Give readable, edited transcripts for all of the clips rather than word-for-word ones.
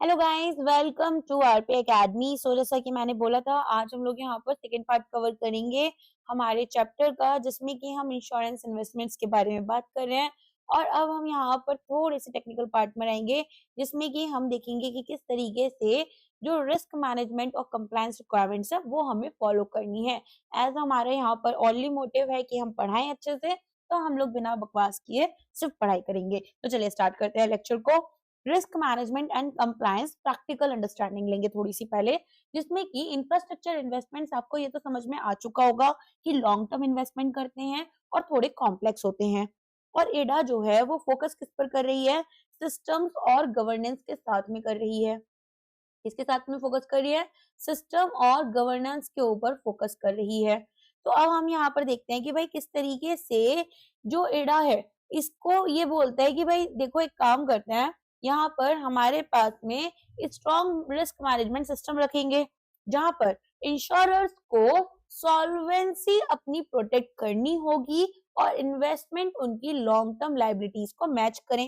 Hello guys, welcome to RP Academy. जैसा कि मैंने बोला था, आज हम लोग यहाँ पर सेकंड पार्ट कवर करेंगे हमारे चैप्टर का, जिसमें कि हम इंश्योरेंस इन्वेस्टमेंट्स के बारे में बात कर रहे हैं। और अब हम यहाँ पर थोड़े से टेक्निकल पार्ट में रहेंगे, जिसमें कि हम देखेंगे कि किस तरीके से जो रिस्क मैनेजमेंट और कंप्लायंस रिक्वायरमेंट्स है वो हमें फॉलो करनी है। एज हमारे यहाँ पर ओनली मोटिव है कि हम पढ़ाएं अच्छे से, तो हम लोग बिना बकवास किए सिर्फ पढ़ाई करेंगे। तो चलिए स्टार्ट करते हैं लेक्चर को। Risk management and compliance practical understanding लेंगे थोड़ी सी पहले, जिसमें कि इंफ्रास्ट्रक्चर इन्वेस्टमेंट्स आपको ये तो समझ में आ चुका होगा कि लॉन्ग टर्म इन्वेस्टमेंट करते हैं और थोड़े कॉम्प्लेक्स होते हैं। और एडा जो है वो फोकस किस पर कर रही है? सिस्टम्स और गवर्नेंस के साथ में कर रही है। किसके साथ में फोकस कर रही है? सिस्टम और गवर्नेंस के ऊपर फोकस कर रही है। तो अब हम यहाँ पर देखते हैं कि भाई किस तरीके से जो एडा है, इसको ये बोलता है कि भाई देखो, एक काम करते हैं, यहाँ पर हमारे पास में स्ट्रॉन्ग रिस्क मैनेजमेंट सिस्टम रखेंगे, जहां पर इंश्योरर्स को सॉल्वेंसी अपनी प्रोटेक्ट करनी होगी और इन्वेस्टमेंट उनकी लॉन्ग टर्म लाइबिलिटीज को मैच करें।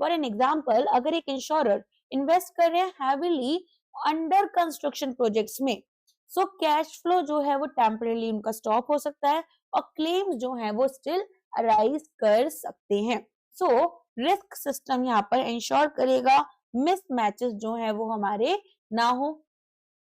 फॉर एन एग्जाम्पल, अगर एक इंश्योरर इन्वेस्ट कर रहे हैं हैवीली अंडर कंस्ट्रक्शन प्रोजेक्ट्स में, सो कैश फ्लो जो है वो टेम्परेली उनका स्टॉप हो सकता है और क्लेम्स जो है वो स्टिल अराइज कर सकते हैं। सो रिस्क सिस्टम यहाँ पर इंश्योर करेगा मिसमैचेस जो है वो हमारे ना हो।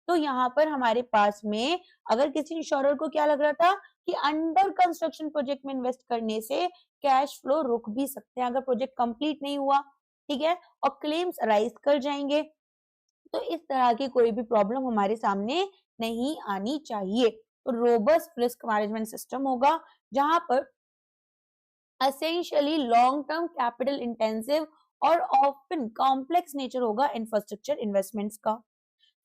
तो यहाँ पर हमारे पास में अगर किसी इंश्योरर को क्या लग रहा था कि अंडर कंस्ट्रक्शन प्रोजेक्ट में इन्वेस्ट करने से कैश फ्लो रुक भी सकते हैं अगर प्रोजेक्ट कंप्लीट नहीं हुआ, ठीक है, और क्लेम्स अराइज कर जाएंगे, तो इस तरह की कोई भी प्रॉब्लम हमारे सामने नहीं आनी चाहिए। तो रोबस्ट रिस्क मैनेजमेंट सिस्टम होगा, जहां पर essentially long term capital intensive और ऑफन कॉम्प्लेक्स नेचर होगा इंफ्रास्ट्रक्चर इन्वेस्टमेंट्स का।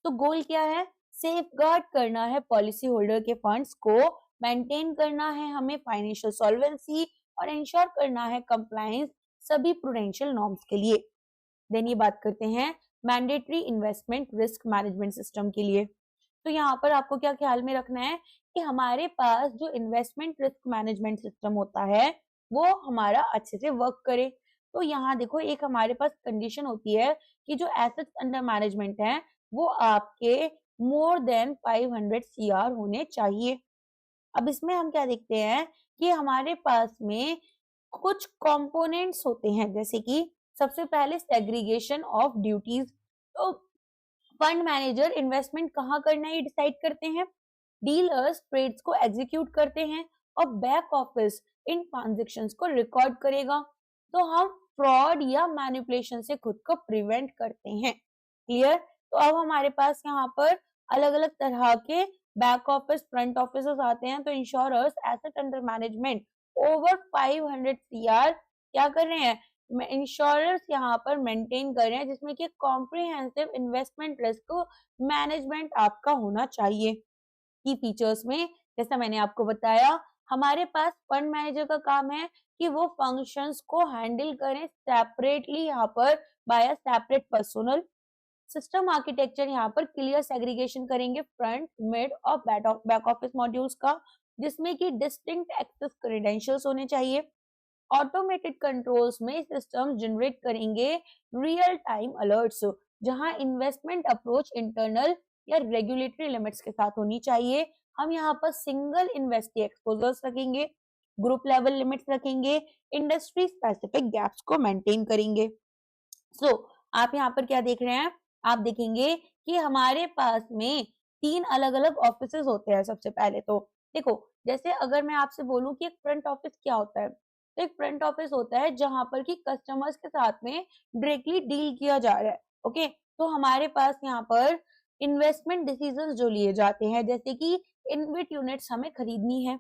तो गोल क्या है? सेफगार्ड करना है पॉलिसी होल्डर के फंड्स को, मेंटेन करना है हमें फाइनेंशियल सॉल्वेंसी और इंश्योर करना है कंप्लायंस सभी प्रूडेंशियल नॉर्म्स के लिए। देन ये बात करते हैं mandatory investment risk management system के लिए। तो यहाँ पर आपको क्या ख्याल में रखना है कि हमारे पास जो इन्वेस्टमेंट रिस्क मैनेजमेंट सिस्टम होता है वो हमारा अच्छे से वर्क करे। तो यहाँ देखो, एक हमारे पास कंडीशन होती है कि जो एसेट्स अंडर मैनेजमेंट है वो आपके मोर देन 500 सीआर होने चाहिए। अब इसमें हम क्या देखते हैं कि हमारे पास में कुछ कंपोनेंट्स होते हैं, जैसे कि सबसे पहले सेग्रीगेशन ऑफ ड्यूटीज। तो फंड मैनेजर इन्वेस्टमेंट कहाँ करना है ये डिसाइड करते हैं, डीलर्स ट्रेड्स को एग्जीक्यूट करते हैं और बैक ऑफिस इन ट्रांजैक्शंस को रिकॉर्ड करेगा। तो हम फ्रॉड या मैनिपुलेशन से खुद को प्रिवेंट करते हैं। क्लियर? तो अब हमारे पास यहाँ पर अलग अलग तरह के बैक ऑफिस फ्रंट ऑफिस आते हैं। तो insurers asset under management over 500 CR क्या कर रहे हैं? इंश्योरर्स यहाँ पर मेंटेन कर रहे हैं, जिसमें कि कॉम्प्रिहेंसिव इन्वेस्टमेंट रिस्क मैनेजमेंट आपका होना चाहिए। की फीचर्स में जैसा मैंने आपको बताया, हमारे पास फंड मैनेजर का काम है कि वो फंक्शंस को हैंडल करें सेपरेटली, यहाँ पर by separate personal. System architecture यहाँ पर क्लियर सेग्रीगेशन करेंगे फ्रंट, मिड और बैक ऑफिस मॉड्यूल्स का, जिसमें कि डिस्टिंक्ट एक्सेस क्रेडेंशियल्स होने चाहिए। ऑटोमेटेड कंट्रोल्स में सिस्टम जनरेट करेंगे रियल टाइम अलर्ट्स, जहां इन्वेस्टमेंट अप्रोच इंटरनल या रेगुलेटरी लिमिट्स के साथ होनी चाहिए। हम यहाँ पर सिंगल इन्वेस्टी एक्सपोजर्स रखेंगे, ग्रुप लेवल लिमिट्स रखेंगे, इंडस्ट्री स्पेसिफिक गैप्स को मेंटेन करेंगे। आप यहाँ पर क्या देख रहे हैं? आप देखेंगे कि हमारे पास में 3 अलग-अलग ऑफिसेस होते हैं। सबसे पहले तो देखो, जैसे अगर मैं आपसे बोलूं कि एक फ्रंट ऑफिस क्या होता है, तो एक फ्रंट ऑफिस होता है जहां पर कि कस्टमर्स के साथ में डायरेक्टली डील किया जा रहा है। ओके, तो हमारे पास यहाँ पर इन्वेस्टमेंट डिसीजंस जो लिए जाते हैं, जैसे कि इन्वेट यूनिट्स हमें खरीदनी है।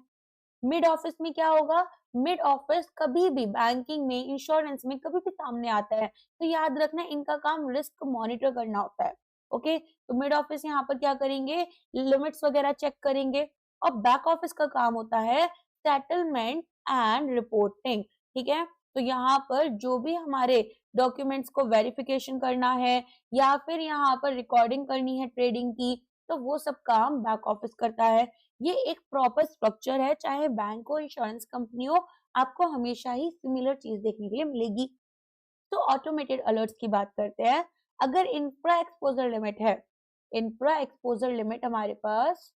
मिड ऑफिस में क्या होगा? मिड ऑफिस कभी भी बैंकिंग में, इंश्योरेंस में कभी भी सामने आता है, तो याद रखना इनका काम रिस्क मॉनिटर करना होता है। ओके, तो मिड ऑफिस यहाँ पर क्या करेंगे? लिमिट्स वगैरह चेक करेंगे। और बैक ऑफिस का काम होता है सेटलमेंट एंड रिपोर्टिंग। ठीक है, तो यहाँ पर जो भी हमारे डॉक्यूमेंट्स को वेरिफिकेशन करना है या फिर यहाँ पर रिकॉर्डिंग करनी है ट्रेडिंग की, तो वो सब काम बैक ऑफिस करता है। ये एक प्रॉपर स्ट्रक्चर है, चाहे बैंक हो, इंश्योरेंस कंपनी हो, आपको हमेशा ही सिमिलर चीज देखने के लिए मिलेगी। तो ऑटोमेटेड अलर्ट्स की बात करते हैं। अगर इंफ्रा एक्सपोजर लिमिट है, इंफ्रा एक्सपोजर लिमिट हमारे पास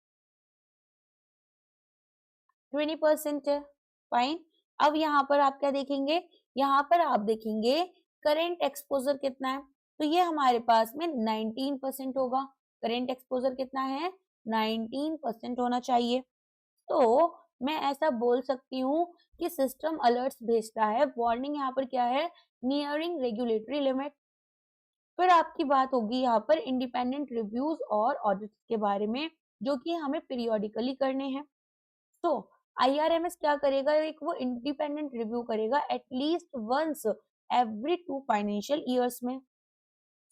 20% है, फाइन। अब यहाँ पर आप क्या देखेंगे, यहाँ पर आप देखेंगे करेंट एक्सपोजर कितना है, तो ये हमारे पास में 19% होगा। करेंट एक्सपोजर कितना है, 19% होना चाहिए। तो मैं ऐसा बोल सकती हूँ कि सिस्टम अलर्ट्स भेजता है, वार्निंग यहाँ पर क्या है, नियरिंग रेगुलेटरी लिमिट। फिर आपकी बात होगी यहाँ पर इंडिपेंडेंट रिव्यूज और ऑडिट्स के बारे में, जो कि हमें पीरियोडिकली करने हैं। तो आईआरएमएस क्या करेगा, एक वो इंडिपेंडेंट रिव्यू करेगा at least once every 2 financial years में।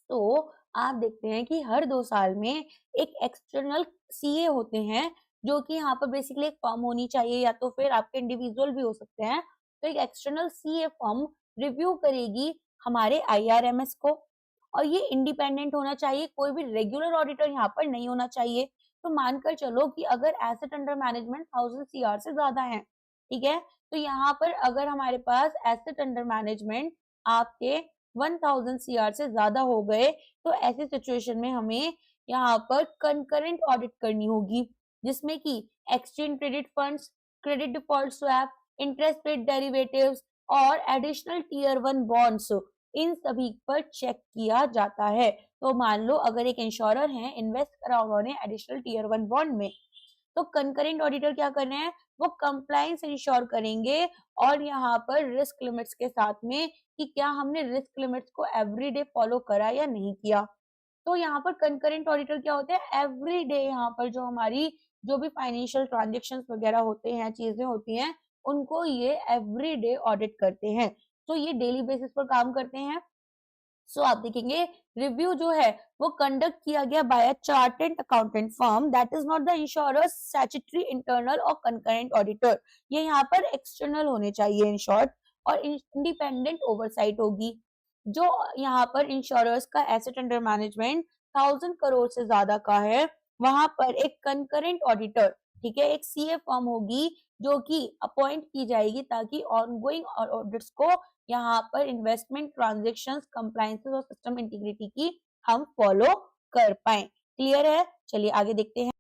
तो आप देखते हैं कि हर 2 साल में एक एक्सटर्नल सीए होते हैं, जो कि यहाँ पर बेसिकली एक फर्म होनी चाहिए, या तो फिर आपके इंडिविजुअल भी हो सकते हैं। तो एक एक्सटर्नल सीए फर्म रिव्यू करेगी हमारे आईआरएमएस को, और ये इंडिपेंडेंट होना चाहिए, कोई भी रेगुलर ऑडिटर यहाँ पर नहीं होना चाहिए। तो मानकर चलो कि अगर एसेट अंडर मैनेजमेंट 1000 सीआर से ज्यादा है, ठीक है, तो यहाँ पर अगर हमारे पास एसेट अंडर मैनेजमेंट आपके 1000 सीआर से ज्यादा हो गए, तो ऐसी सिचुएशन में हमें यहाँ पर कंकरेंट ऑडिट करनी होगी, जिसमें कि exchange traded funds, credit default swap, interest rate derivatives और एडिशनल टीयर 1 बॉन्ड्स, इन सभी पर चेक किया जाता है। तो मान लो अगर एक इंश्योरर है, इन्वेस्ट करा उन्होंने एडिशनल टीयर 1 बॉन्ड में, तो कंकरेंट ऑडिटर क्या कर रहे हैं, वो कंप्लायंस इंश्योर करेंगे, और यहाँ पर रिस्क लिमिट्स के साथ में कि क्या हमने रिस्क लिमिट्स को एवरीडे फॉलो करा या नहीं किया। तो यहाँ पर कंकरेंट ऑडिटर क्या होते हैं, एवरीडे यहाँ पर जो हमारी जो भी फाइनेंशियल ट्रांजेक्शन्स वगैरह होते हैं, चीजें होती हैं, उनको ये एवरीडे ऑडिट करते हैं। तो ये डेली बेसिस पर काम करते हैं। सो आप देखेंगे रिव्यू जो है वो कंडक्ट किया गया by a chartered accountant firm that is not the insurer statutory internal और कंकरेंट ऑडिटर। ये यहाँ पर एक्सटर्नल होने चाहिए इन शॉर्ट, और इंडिपेंडेंट ओवरसाइट होगी। जो यहाँ पर इंश्योरर्स का एसेट अंडर मैनेजमेंट 1000 करोड़ से ज्यादा का है, वहां पर एक कंकरेंट ऑडिटर, ठीक है, एक सीए फर्म होगी जो कि अपॉइंट की जाएगी, ताकि ऑनगोइंग ऑडिट्स को यहाँ पर इन्वेस्टमेंट ट्रांजेक्शन्स, कंप्लायंसेस और सिस्टम इंटीग्रिटी की हम फॉलो कर पाए। क्लियर है, चलिए आगे देखते हैं।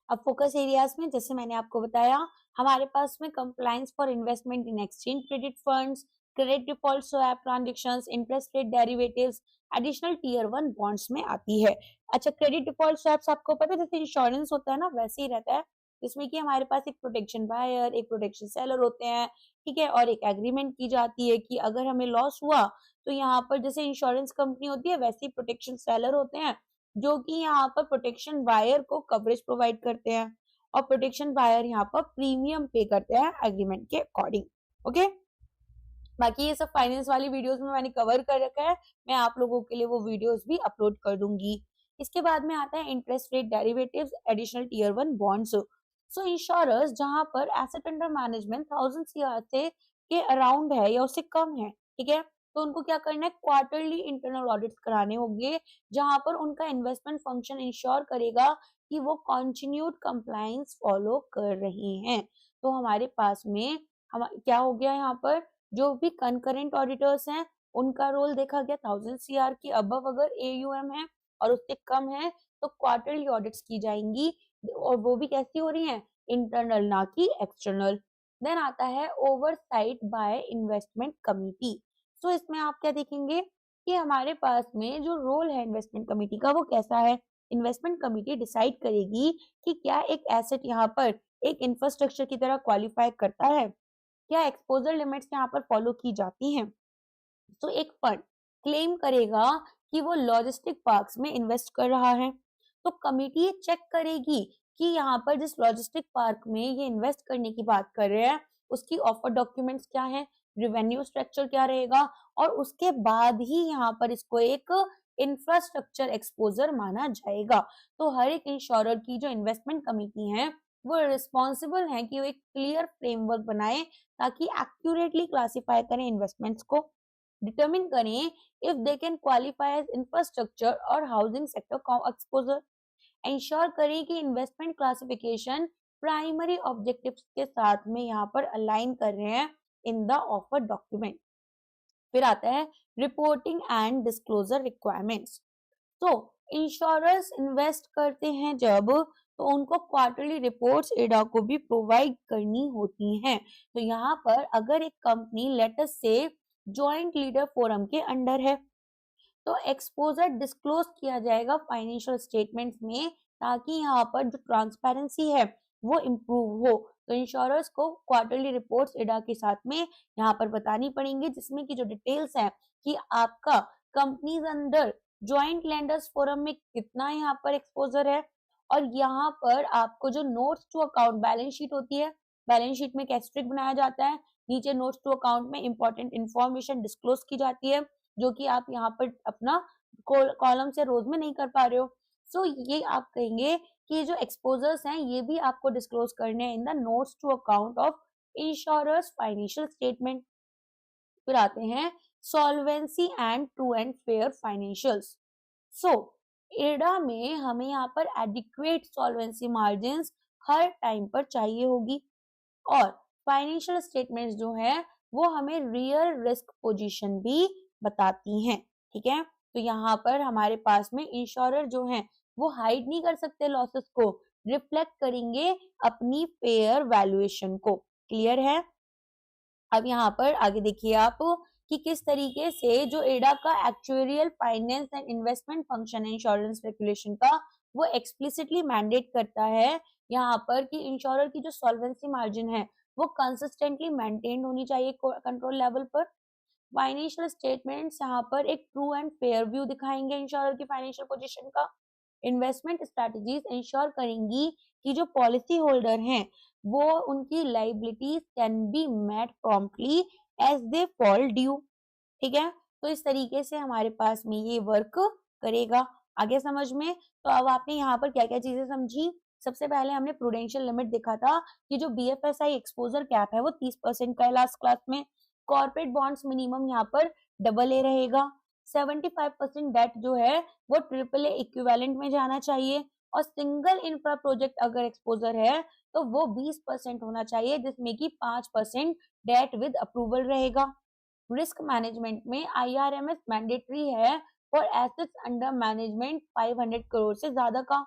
अब फोकस एरियाज में जैसे मैंने आपको बताया, हमारे पास में compliance for investment in exchange credit funds, credit default swap transactions, interest rate derivatives, additional tier 1 bonds में आती है। अच्छा, क्रेडिट डिफॉल्ट स्वैप्स आपको पता है जैसे इंश्योरेंस होता है ना, वैसे ही रहता है, जिसमें कि हमारे पास एक प्रोटेक्शन बायर, एक प्रोटेक्शन सेलर होते हैं, ठीक है, और एक एग्रीमेंट की जाती है कि अगर हमें लॉस हुआ, तो यहाँ पर जैसे इंश्योरेंस कंपनी होती है, वैसे ही प्रोटेक्शन सेलर होते हैं, जो कि यहाँ पर प्रोटेक्शन बायर को कवरेज प्रोवाइड करते हैं, और प्रोटेक्शन बायर यहाँ पर प्रीमियम पे करते हैं एग्रीमेंट के अकॉर्डिंग। ओके, बाकी ये सब फाइनेंस वाली वीडियोस में मैंने कवर कर रखा है, मैं आप लोगों के लिए वो वीडियोस भी अपलोड कर दूंगी। इसके बाद में आता है interest rate derivatives, additional tier 1 bonds. So insurers जहां पर एसेट अंडर मैनेजमेंट 1000 सीआर से के अराउंड है या उससे कम है, ठीक है, तो उनको क्या करना है, क्वार्टरली इंटरनल ऑडिट्स कराने होंगे, जहां पर उनका इन्वेस्टमेंट फंक्शन इंश्योर करेगा कि वो कंटिन्यूड कंप्लायंस फॉलो कर रहे हैं। तो हमारे पास में हम क्या हो गया, यहाँ पर जो भी कंकरेंट ऑडिटर्स हैं, उनका रोल देखा गया 1000 सीआर की अबव अगर एयूएम है और उससे कम है, तो क्वार्टरली ऑडिट्स की जाएंगी, और वो भी कैसी हो रही हैं, इंटरनल ना कि एक्सटर्नल। देन आता है ओवरसाइट बाय इन्वेस्टमेंट कमिटी। सो इसमें आप क्या देखेंगे कि हमारे पास में जो रोल है इन्वेस्टमेंट कमिटी का वो कैसा है। इन्वेस्टमेंट कमिटी डिसाइड करेगी कि क्या एक एसेट यहाँ पर एक इंफ्रास्ट्रक्चर की तरह क्वालिफाई करता है, क्या एक्सपोजर लिमिट्स यहाँ पर फॉलो की जाती हैं। तो एक फंड क्लेम करेगा कि वो लॉजिस्टिक पार्क्स में इन्वेस्ट कर रहा है, तो कमिटी ये चेक करेगी कि यहाँ पर जिस लॉजिस्टिक पार्क में ये इन्वेस्ट करने की बात कर रहे हैं, उसकी ऑफर डॉक्यूमेंट्स क्या है, रिवेन्यू स्ट्रक्चर क्या रहेगा, और उसके बाद ही यहाँ पर इसको एक इंफ्रास्ट्रक्चर एक्सपोजर माना जाएगा। तो हर एक इंश्योरर की जो इन्वेस्टमेंट कमिटी है, वो रिस्पॉन्सिबल है कि वो एक क्लियर फ्रेमवर्क बनाए, ताकि एक्यूरेटली क्लासिफाई करें इन्वेस्टमेंट्स को, डिटरमिन करें if they can qualify as infrastructure और हाउसिंग सेक्टर एक्सपोजर, इंश्योर करें कि इन्वेस्टमेंट क्लासिफिकेशन प्राइमरी ऑब्जेक्टिव्स के साथ में यहाँ पर अलाइन कर रहे हैं इन द ऑफर डॉक्यूमेंट। फिर आता है रिपोर्टिंग एंड डिस्क्लोजर रिक्वायरमेंट्स। तो इंश्योरर्स इन्वेस्ट करते हैं जब, तो उनको क्वार्टरली रिपोर्ट्स एडा को भी प्रोवाइड करनी होती हैं। तो यहाँ पर अगर एक कंपनी लेट अस से जॉइंट लीडर फोरम के अंडर है, तो एक्सपोजर डिस्क्लोज किया जाएगा फाइनेंशियल स्टेटमेंट्स में, ताकि यहाँ पर जो ट्रांसपेरेंसी है वो इम्प्रूव हो। तो इंश्योरर्स को क्वार्टरली रिपोर्ट्स एडा के साथ में यहाँ पर बतानी पड़ेंगी, जिसमें की जो डिटेल्स है कि आपका companies under joint lenders forum में कितना यहाँ पर एक्सपोजर है, और यहाँ पर आपको जो notes to account balance sheet होती है, बैलेंस शीट में एक एस्टेरिस्क बनाया जाता है, नीचे नोट्स टू अकाउंट में इंपॉर्टेंट इंफॉर्मेशन डिस्क्लोज की जाती है, जो कि आप यहाँ पर अपना कॉलम से रोज में नहीं कर पा रहे हो। सो ये आप कहेंगे कि जो एक्सपोजर्स हैं ये भी आपको डिस्क्लोज करने हैं in the notes to account of insurers financial statement. फिर आते हैं solvency and true and fair financials. So एडा में हमें यहाँ पर एडिक्वेट सॉल्वेंसी मार्जिन्स हर टाइम पर चाहिए होगी, और फाइनेंशियल स्टेटमेंट्स जो है वो हमें रियल रिस्क पोजीशन भी बताती हैं। ठीक है, तो यहाँ पर हमारे पास में इंश्योरर जो है वो हाइड नहीं कर सकते लॉसेस को, रिफ्लेक्ट करेंगे अपनी फेयर वैल्यूएशन को। क्लियर है? अब यहाँ पर आगे देखिए आप कि किस तरीके से जो एडा का actuarial finance and investment function है इंश्योरेंस रेगुलेशन का, वो एक्सप्लिसिटली मैंडेट करता है यहाँ पर कि इंश्योरर की जो सॉल्वेंसी मार्जिन है वो कंसिस्टेंटली मेंटेन होनी चाहिए कंट्रोल लेवल पर। फाइनेंशियल स्टेटमेंट्स यहाँ पर एक ट्रू एंड फेयर व्यू दिखाएंगे इंश्योरर की फाइनेंशियल पोजीशन का। इन्वेस्टमेंट स्ट्रेटजीज इंश्योर करेंगी कि जो पॉलिसी होल्डर हैं वो उनकी liabilities can be met promptly as they fall due. ठीक है, तो इस तरीके से हमारे पास में ये वर्क करेगा। आगे समझ में, तो अब आपने यहाँ पर क्या क्या चीजें समझी। सबसे पहले हमने प्रूडेंशियल लिमिट देखा था कि जो बीएफएसआई एक्सपोजर कैप है वो 30% का है लास्ट क्लास में। कॉर्पोरेट बॉन्ड्स मिनिमम यहाँ पर डबल ए रहेगा। 75% डेट जो है वो ट्रिपल ए इक्विवेलेंट में जाना चाहिए, और सिंगल इंफ्रा प्रोजेक्ट अगर एक्सपोजर है तो वो 20% होना चाहिए, जिसमें कि 5% डेट विद अप्रूवल रहेगा। रिस्क मैनेजमेंट में आईआरएमएस मैंडेटरी है for assets under management 500 crore से ज्यादा का,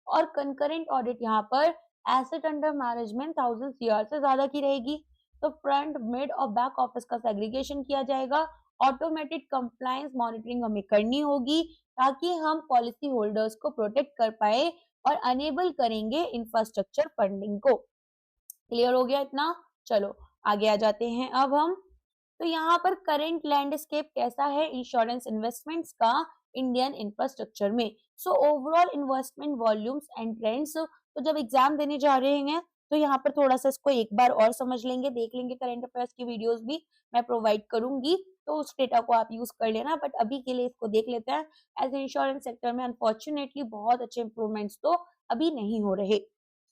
और कंकरेंट ऑडिट यहाँ पर एसेट अंडर मैनेजमेंट 1000 सीआर से ज्यादा की रहेगी। तो फ्रंट मिड और बैक ऑफिस का सेग्रीगेशन किया जाएगा। ऑटोमेटेड कंप्लायंस मॉनिटरिंग हमें करनी होगी, ताकि हम पॉलिसी होल्डर्स को प्रोटेक्ट कर पाए और अनेबल करेंगे इंफ्रास्ट्रक्चर फंडिंग को। क्लियर हो गया इतना? चलो आगे आ जाते हैं अब हम। तो यहाँ पर करंट लैंडस्केप कैसा है इंश्योरेंस इन्वेस्टमेंट्स का इंडियन इंफ्रास्ट्रक्चर में। So overall investment volumes and trends, तो जब एग्जाम देने जा रहे हैं तो यहाँ पर थोड़ा सा इसको एक बार और समझ लेंगे, देख लेंगे। करंट अफेयर्स की वीडियोस भी मैं प्रोवाइड करूंगी, तो उस डेटा को आप यूज कर लेना, बट अभी के लिए इसको देख लेते हैं। एज इंश्योरेंस सेक्टर में अनफॉर्चुनेटली बहुत अच्छे इंप्रूवमेंट्स तो अभी नहीं हो रहे।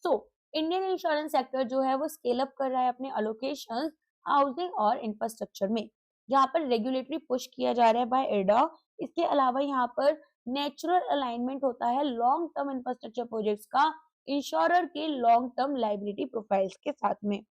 सो इंडियन इंश्योरेंस सेक्टर जो है वो स्केल अप कर रहा है अपने अलोकेशन हाउसिंग और इंफ्रास्ट्रक्चर में, जहाँ पर रेगुलेटरी पुश किया जा रहा है बाय एडा। इसके अलावा यहाँ पर नेचुरल अलाइनमेंट होता है लॉन्ग टर्म इंफ्रास्ट्रक्चर प्रोजेक्ट्स का इंश्योरर के लॉन्ग टर्म लाइबिलिटी प्रोफाइल्स के साथ में।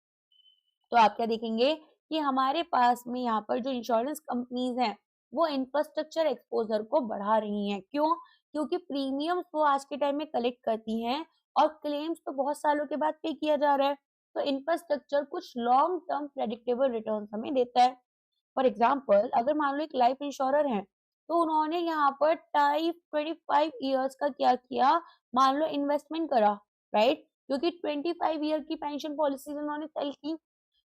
तो आप क्या देखेंगे कि हमारे पास में यहाँ पर जो इंश्योरेंस कंपनीज हैं वो इंफ्रास्ट्रक्चर एक्सपोजर को बढ़ा रही हैं। क्यों? क्योंकि प्रीमियम्स वो आज के टाइम में कलेक्ट करती हैं, और क्लेम्स तो बहुत सालों के बाद पे किया जा रहा है। तो इंफ्रास्ट्रक्चर कुछ लॉन्ग टर्म प्रेडिक्टेबल रिटर्न हमें देता है। फॉर एग्जाम्पल, अगर मान लो एक लाइफ इंश्योरर है, तो उन्होंने यहाँ पर टाइप 25 ईयर्स का क्या किया, मान लो इन्वेस्टमेंट करा, राइट, क्योंकि 25 ईयर की पेंशन पॉलिसी उन्होंने सेल की।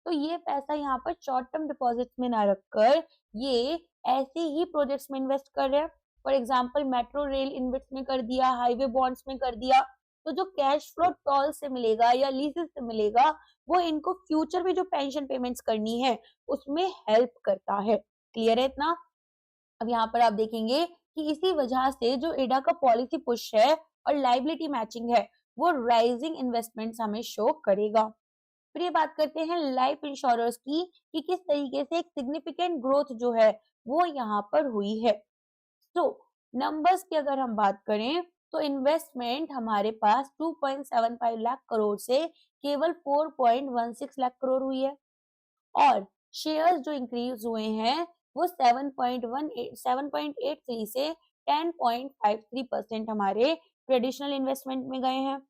तो ये पैसा यहाँ पर शॉर्ट टर्म डिपॉजिट्स में ना रखकर ये ऐसे ही प्रोजेक्ट्स में इन्वेस्ट कर रहे हैं। For example metro rail invest में कर दिया, हाईवे बॉन्ड्स में कर दिया। तो जो कैश फ्लो टोल से मिलेगा या लीजेस से मिलेगा वो इनको फ्यूचर में जो पेंशन पेमेंट्स करनी है उसमें हेल्प करता है। क्लियर है इतना? अब यहाँ पर आप देखेंगे कि इसी वजह से जो एडा का पॉलिसी पुश है और लाइबिलिटी मैचिंग है वो राइजिंग इन्वेस्टमेंट्स हमें शो करेगा। फिर ये बात करते हैं लाइफ इंश्योरर्स की कि किस तरीके से एक सिग्निफिकेंट ग्रोथ जो है वो यहाँ पर हुई है। तो नंबर्स की अगर हम बात करें तो इन्वेस्टमेंट हमारे पास 2.75 लाख करोड़ से केवल 4.16 लाख करोड़ हुई है, और शेयर्स जो इंक्रीज हुए हैं वो 7.83 से 10.53% हमारे ट्रेडिशनल इन्वेस्टमेंट में गए हैं।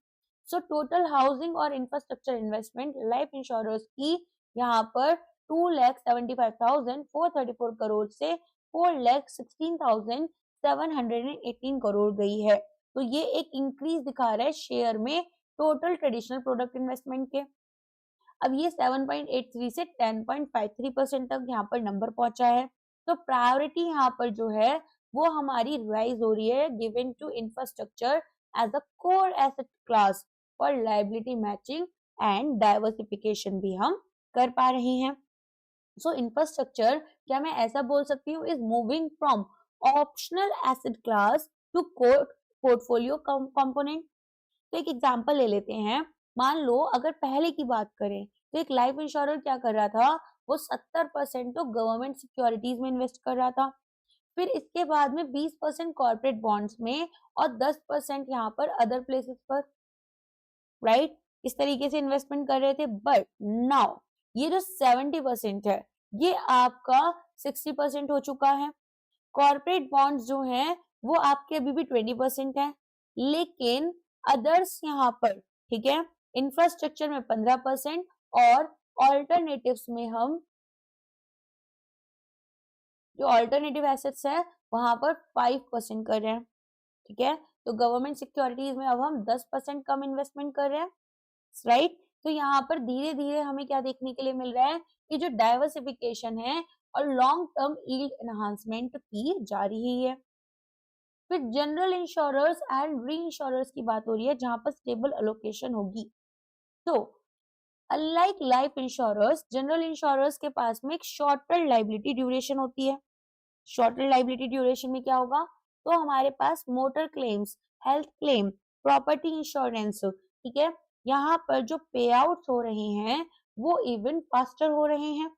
सो टोटल हाउसिंग और इंफ्रास्ट्रक्चर इन्वेस्टमेंट लाइफ इंश्योरेंस की यहाँ पर 2,75,434 करोड़ से 4,16,718 करोड़ गई है। तो ये एक इंक्रीज दिखा रहा है शेयर में टोटल ट्रेडिशनल प्रोडक्ट इन्वेस्टमेंट के। अब ये 7.83 से 10.53% तक यहाँ पर नंबर पहुंचा है। तो प्रायोरिटी यहाँ पर जो है वो हमारी राइज हो रही है given to infrastructure as a core asset class for liability matching and diversification भी हम कर पा रहे हैं। सो इंफ्रास्ट्रक्चर क्या मैं ऐसा बोल सकती हूँ is moving from optional asset class to core portfolio component. तो एक एग्जांपल ले लेते हैं। मान लो अगर पहले की बात करें तो एक लाइफ इंश्योरर क्या कर रहा था, वो 70% तो गवर्नमेंट सिक्योरिटीज में इन्वेस्ट कर रहा था, फिर इसके बाद में 20% कॉर्पोरेट बॉन्ड्स में और 10% यहाँ पर अदर प्लेसेस पर, राइट, इस तरीके से इन्वेस्टमेंट कर रहे थे। बट नाउ ये जो 70% है ये आपका 60% हो चुका है। कॉर्पोरेट बॉन्ड्स जो हैं वो आपके अभी भी 20% है, लेकिन अदर्स यहाँ पर, ठीक है, इंफ्रास्ट्रक्चर में 15% और ऑल्टरनेटिव्स में हम जो ऑल्टरनेटिव एसेट्स है वहां पर 5% कर रहे हैं। ठीक है, तो गवर्नमेंट सिक्योरिटीज में अब हम 10% कम इन्वेस्टमेंट कर रहे हैं, राइट। तो यहाँ पर धीरे धीरे हमें क्या देखने के लिए मिल रहा है कि जो डाइवर्सिफिकेशन है और लॉन्ग टर्म यील्ड एनहांसमेंट की जा रही है। फिर general insurers and re insurers की बात हो रही है जहां पर स्टेबल एलोकेशन होगी। तो unlike life insurers, general insurers के पास में एक शॉर्टर लाइबिलिटी ड्यूरेशन होती है। शॉर्टर लाइबिलिटी ड्यूरेशन में क्या होगा, तो हमारे पास motor claims, health claim, property insurance, ठीक है, यहाँ पर जो पे आउट हो रहे हैं वो इवन फास्टर हो रहे हैं,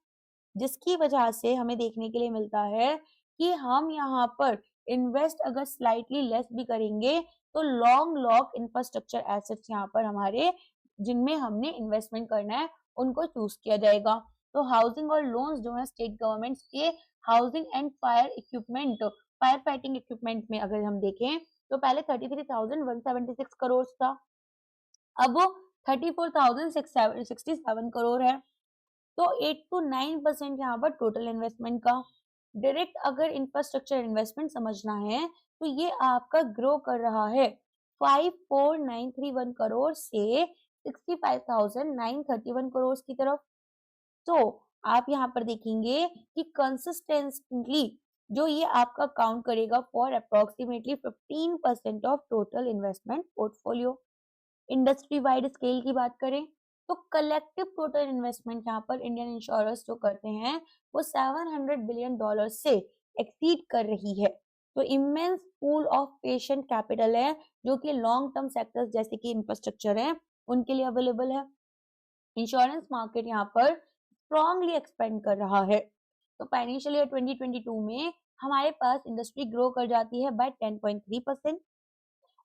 जिसकी वजह से हमें देखने के लिए मिलता है कि हम यहाँ पर इन्वेस्ट अगर स्लाइटली लेस भी करेंगे तो लॉन्ग लॉक इंफ्रास्ट्रक्चर एसेट्स यहाँ पर हमारे जिनमें हमने इन्वेस्टमेंट करना है उनको चूज किया जाएगा। तो हाउसिंग और लोन्स जो है स्टेट गवर्नमेंट के housing and fire equipment, fire fighting equipment में अगर हम देखें तो पहले 33,176 करोड़ था, अब वो 34,667 करोड़ है। तो 8 to 9% यहाँ पर टोटल इन्वेस्टमेंट का। डायरेक्ट अगर इंफ्रास्ट्रक्चर इन्वेस्टमेंट समझना है तो ये आपका ग्रो कर रहा है 54,931 करोड़ से 65,931 करोड़ की तरफ। तो आप यहाँ पर देखेंगे कि कंसिस्टेंटली जो ये आपका काउंट करेगा for approximately 15% of total investment portfolio. Industry wide scale की बात करें तो कलेक्टिव टोटल इन्वेस्टमेंट यहाँ पर इंडियन इंश्योरर्स जो करते हैं वो $700 बिलियन से एक्सीड कर रही है। तो immense pool of patient capital है जो कि लॉन्ग टर्म सेक्टर्स जैसे कि इंफ्रास्ट्रक्चर है उनके लिए अवेलेबल है। इंश्योरेंस मार्केट यहाँ पर स्ट्रॉन्गली एक्सपेंड कर रहा है। तो फाइनेंशियल ईयर 2022 में हमारे पास इंडस्ट्री ग्रो कर जाती है बाय 10.3%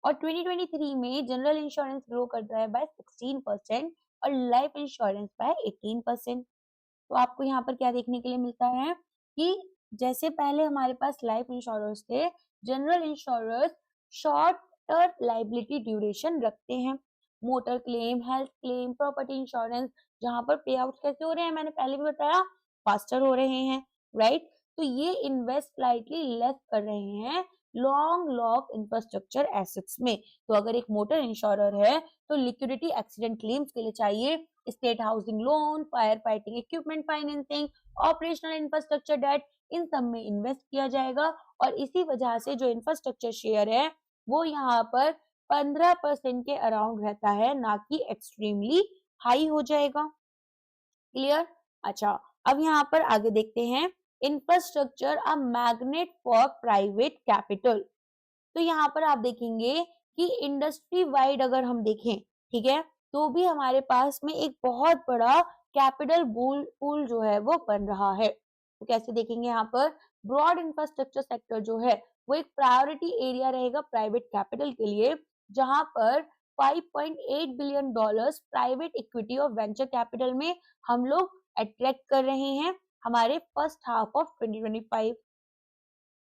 और 2023 में जनरल इंश्योरेंस ग्रो करता है बाय 16% और लाइफ इंश्योरेंस बाय 18%। तो आपको यहाँ पर क्या देखने के लिए मिलता है कि जैसे पहले हमारे पास लाइफ इंश्योरेंस थे, general insurance shorter liability duration रखते हैं। Motor claim, health claim, property insurance जहां पर पे आउट कैसे हो रहे हैं मैंने पहले भी बताया, फास्टर हो रहे हैं, राइट। तो ये इन्वेस्ट स्लाइटली लेस कर रहे हैं लॉन्ग लॉक इंफ्रास्ट्रक्चर एसेट्स में। तो अगर एक मोटर इंश्योरर है तो लिक्विडिटी एक्सीडेंट क्लेम्स के लिए चाहिए state housing loan, fire fighting equipment financing, operational infrastructure debt, इन सब में इन्वेस्ट किया जाएगा और इसी वजह से जो इंफ्रास्ट्रक्चर शेयर है वो यहाँ पर 15% के अराउंड रहता है, ना कि एक्सट्रीमली हाई हो जाएगा। क्लियर? अच्छा, अब यहाँ पर आगे देखते हैं infrastructure a magnet for private capital. तो यहाँ पर आप देखेंगे कि इंडस्ट्री वाइड अगर हम देखें, ठीक है, तो भी हमारे पास में एक बहुत बड़ा कैपिटल पूल जो है वो बन रहा है। तो कैसे देखेंगे यहाँ पर ब्रॉड इंफ्रास्ट्रक्चर सेक्टर जो है वो एक प्रायोरिटी एरिया रहेगा प्राइवेट कैपिटल के लिए, जहां पर $5.8 बिलियन प्राइवेट इक्विटी और वेंचर कैपिटल में हम लोग अट्रैक्ट कर रहे हैं हमारे फर्स्ट हाफ ऑफ 2025।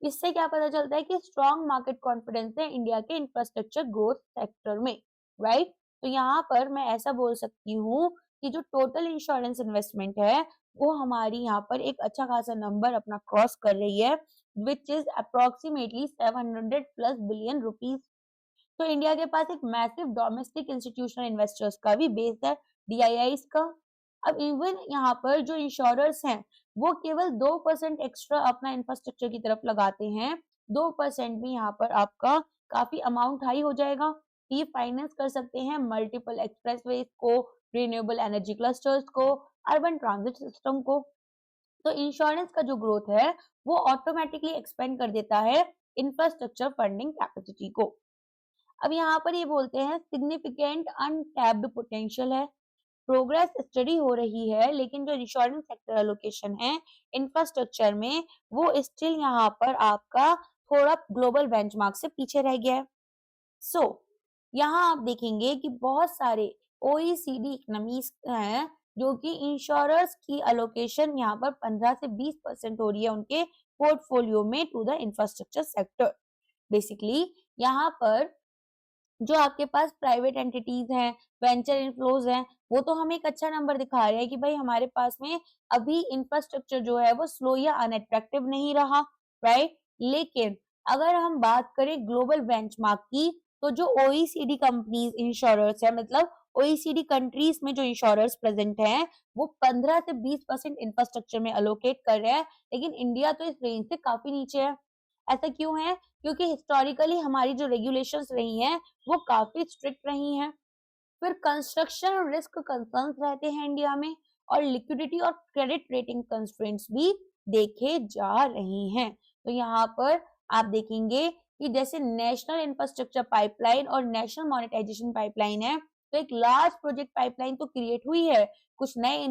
इससे क्या पता चलता है कि स्ट्रॉन्ग मार्केट कॉन्फिडेंस है इंडिया के इंफ्रास्ट्रक्चर ग्रोथ सेक्टर में, राइट। तो यहाँ पर मैं ऐसा बोल सकती हूँ कि जो टोटल इंश्योरेंस इन्वेस्टमेंट है वो हमारी यहाँ पर एक अच्छा खासा नंबर अपना क्रॉस कर रही है, which is approximately 700 plus billion rupees. तो इंडिया के पास एक मैसिव डोमेस्टिक इंस्टीट्यूशनल इन्वेस्टर्स का भी बेस है, डीआईआईस का। अब इवन यहाँ पर जो इंश्योरर्स हैं वो केवल 2% एक्स्ट्रा अपना इंफ्रास्ट्रक्चर की तरफ लगाते हैं। 2% भी यहाँ पर आपका काफी अमाउंट हाई हो जाएगा। ये फाइनेंस कर सकते हैं मल्टीपल एक्सप्रेसवेज को, रिन्यूएबल एनर्जी क्लस्टर्स को, अर्बन ट्रांजिट सिस्टम को। तो इंश्योरेंस का जो ग्रोथ है वो ऑटोमेटिकली एक्सपेंड कर देता है इंफ्रास्ट्रक्चर फंडिंग कैपेसिटी को। अब यहाँ पर ये बोलते हैं सिग्निफिकेंट अनटैप्ड पोटेंशियल है, प्रोग्रेस स्टडी हो रही है, लेकिन जो इंश्योरेंस सेक्टर एलोकेशन है इंफ्रास्ट्रक्चर में वो स्टिल यहाँ पर आपका थोड़ा ग्लोबल बेंचमार्क से पीछे रह गया है। सो यहाँ आप देखेंगे कि बहुत सारे ओईसीडी इकोनॉमीज हैं जो कि इंश्योरर्स की एलोकेशन यहाँ पर 15 से 20% हो रही है उनके पोर्टफोलियो में to the infrastructure sector. Basically यहाँ पर जो आपके पास प्राइवेट एंटिटीज हैं, वेंचर इनफ्लोज हैं, वो तो हमें एक अच्छा नंबर दिखा रहे हैं कि भाई हमारे पास में अभी इंफ्रास्ट्रक्चर जो है वो स्लो या अनअट्रैक्टिव नहीं रहा, राइट। लेकिन अगर हम बात करें ग्लोबल बेंचमार्क की, तो जो ओईसीडी कंपनीज इंश्योरर्स है, मतलब ओईसीडी कंट्रीज में जो इंश्योरर्स प्रेजेंट हैं वो 15 से 20% इंफ्रास्ट्रक्चर में अलोकेट कर रहे हैं, लेकिन इंडिया तो इस रेंज से काफी नीचे है। ऐसा क्यों है? क्योंकि हिस्टोरिकली हमारी जो रेगुलेशंस रही हैं वो काफी स्ट्रिक्ट रही हैं। फिर कंस्ट्रक्शन रिस्क कंसर्न्स रहते हैं इंडिया में, और लिक्विडिटी और क्रेडिट रेटिंग कंस्ट्रेंट्स भी देखे जा रहे हैं। तो यहाँ पर आप देखेंगे कि जैसे नेशनल इंफ्रास्ट्रक्चर पाइपलाइन और नेशनल मोनेटाइजेशन पाइपलाइन है, तो एक लार्ज प्रोजेक्ट पाइपलाइन तो क्रिएट हुई है। कुछ नए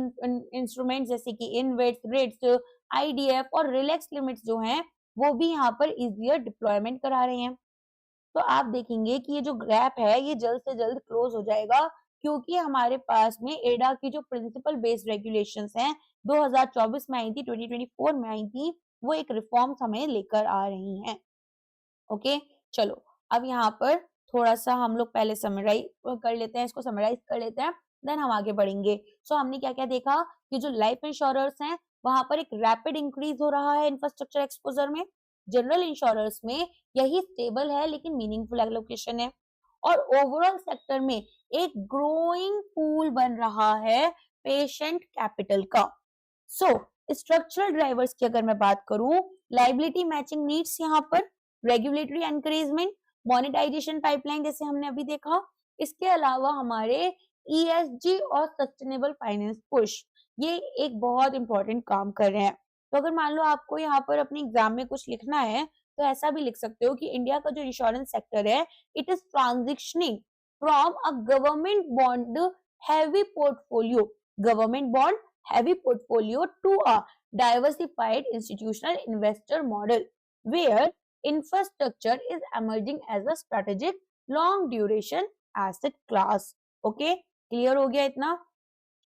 इंस्ट्रूमेंट जैसे कि इनवेट्स, रिट्स, आईडीएफ और रिलैक्स लिमिट्स जो हैं वो भी यहाँ पर इजियर डिप्लॉयमेंट करा रहे हैं। तो आप देखेंगे कि ये जो गैप है ये जल्द से जल्द क्लोज हो जाएगा, क्योंकि हमारे पास में एडा की जो प्रिंसिपल बेस्ड रेगुलेशंस हैं 2024 में आई थी, 2024 में आई थी, वो एक रिफॉर्म्स हमें लेकर आ रही हैं। ओके, चलो अब यहाँ पर थोड़ा सा हम लोग पहले समराइज कर लेते हैं, इसको समराइज कर लेते हैं, देन हम आगे बढ़ेंगे। सो हमने क्या क्या देखा कि जो लाइफ इंश्योरर्स हैं वहां पर एक रैपिड इंक्रीज हो रहा है इंफ्रास्ट्रक्चर एक्सपोजर में। जनरल इंश्योरर्स में यही स्टेबल है लेकिन मीनिंगफुल एलोकेशन है, और ओवरऑल सेक्टर में एक ग्रोइंग पूल बन रहा है पेशेंट कैपिटल का। सो स्ट्रक्चरल ड्राइवर्स की अगर मैं बात करूं, लाइबिलिटी मैचिंग नीड्स यहाँ पर, रेगुलेटरी एनकरेजमेंट, मोनेटाइजेशन पाइपलाइन जैसे हमने अभी देखा, इसके अलावा हमारे ईएसजी और सस्टेनेबल फाइनेंस पुश, ये एक बहुत इंपॉर्टेंट काम कर रहे हैं। तो अगर मान लो आपको यहाँ पर अपने एग्जाम में कुछ लिखना है तो ऐसा भी लिख सकते हो कि इंडिया का जो इंश्योरेंस सेक्टर है it is transitioning from a government bond heavy portfolio, government bond heavy portfolio to a diversified institutional investor model where infrastructure is emerging as a strategic long duration asset class। Okay, clear हो गया इतना?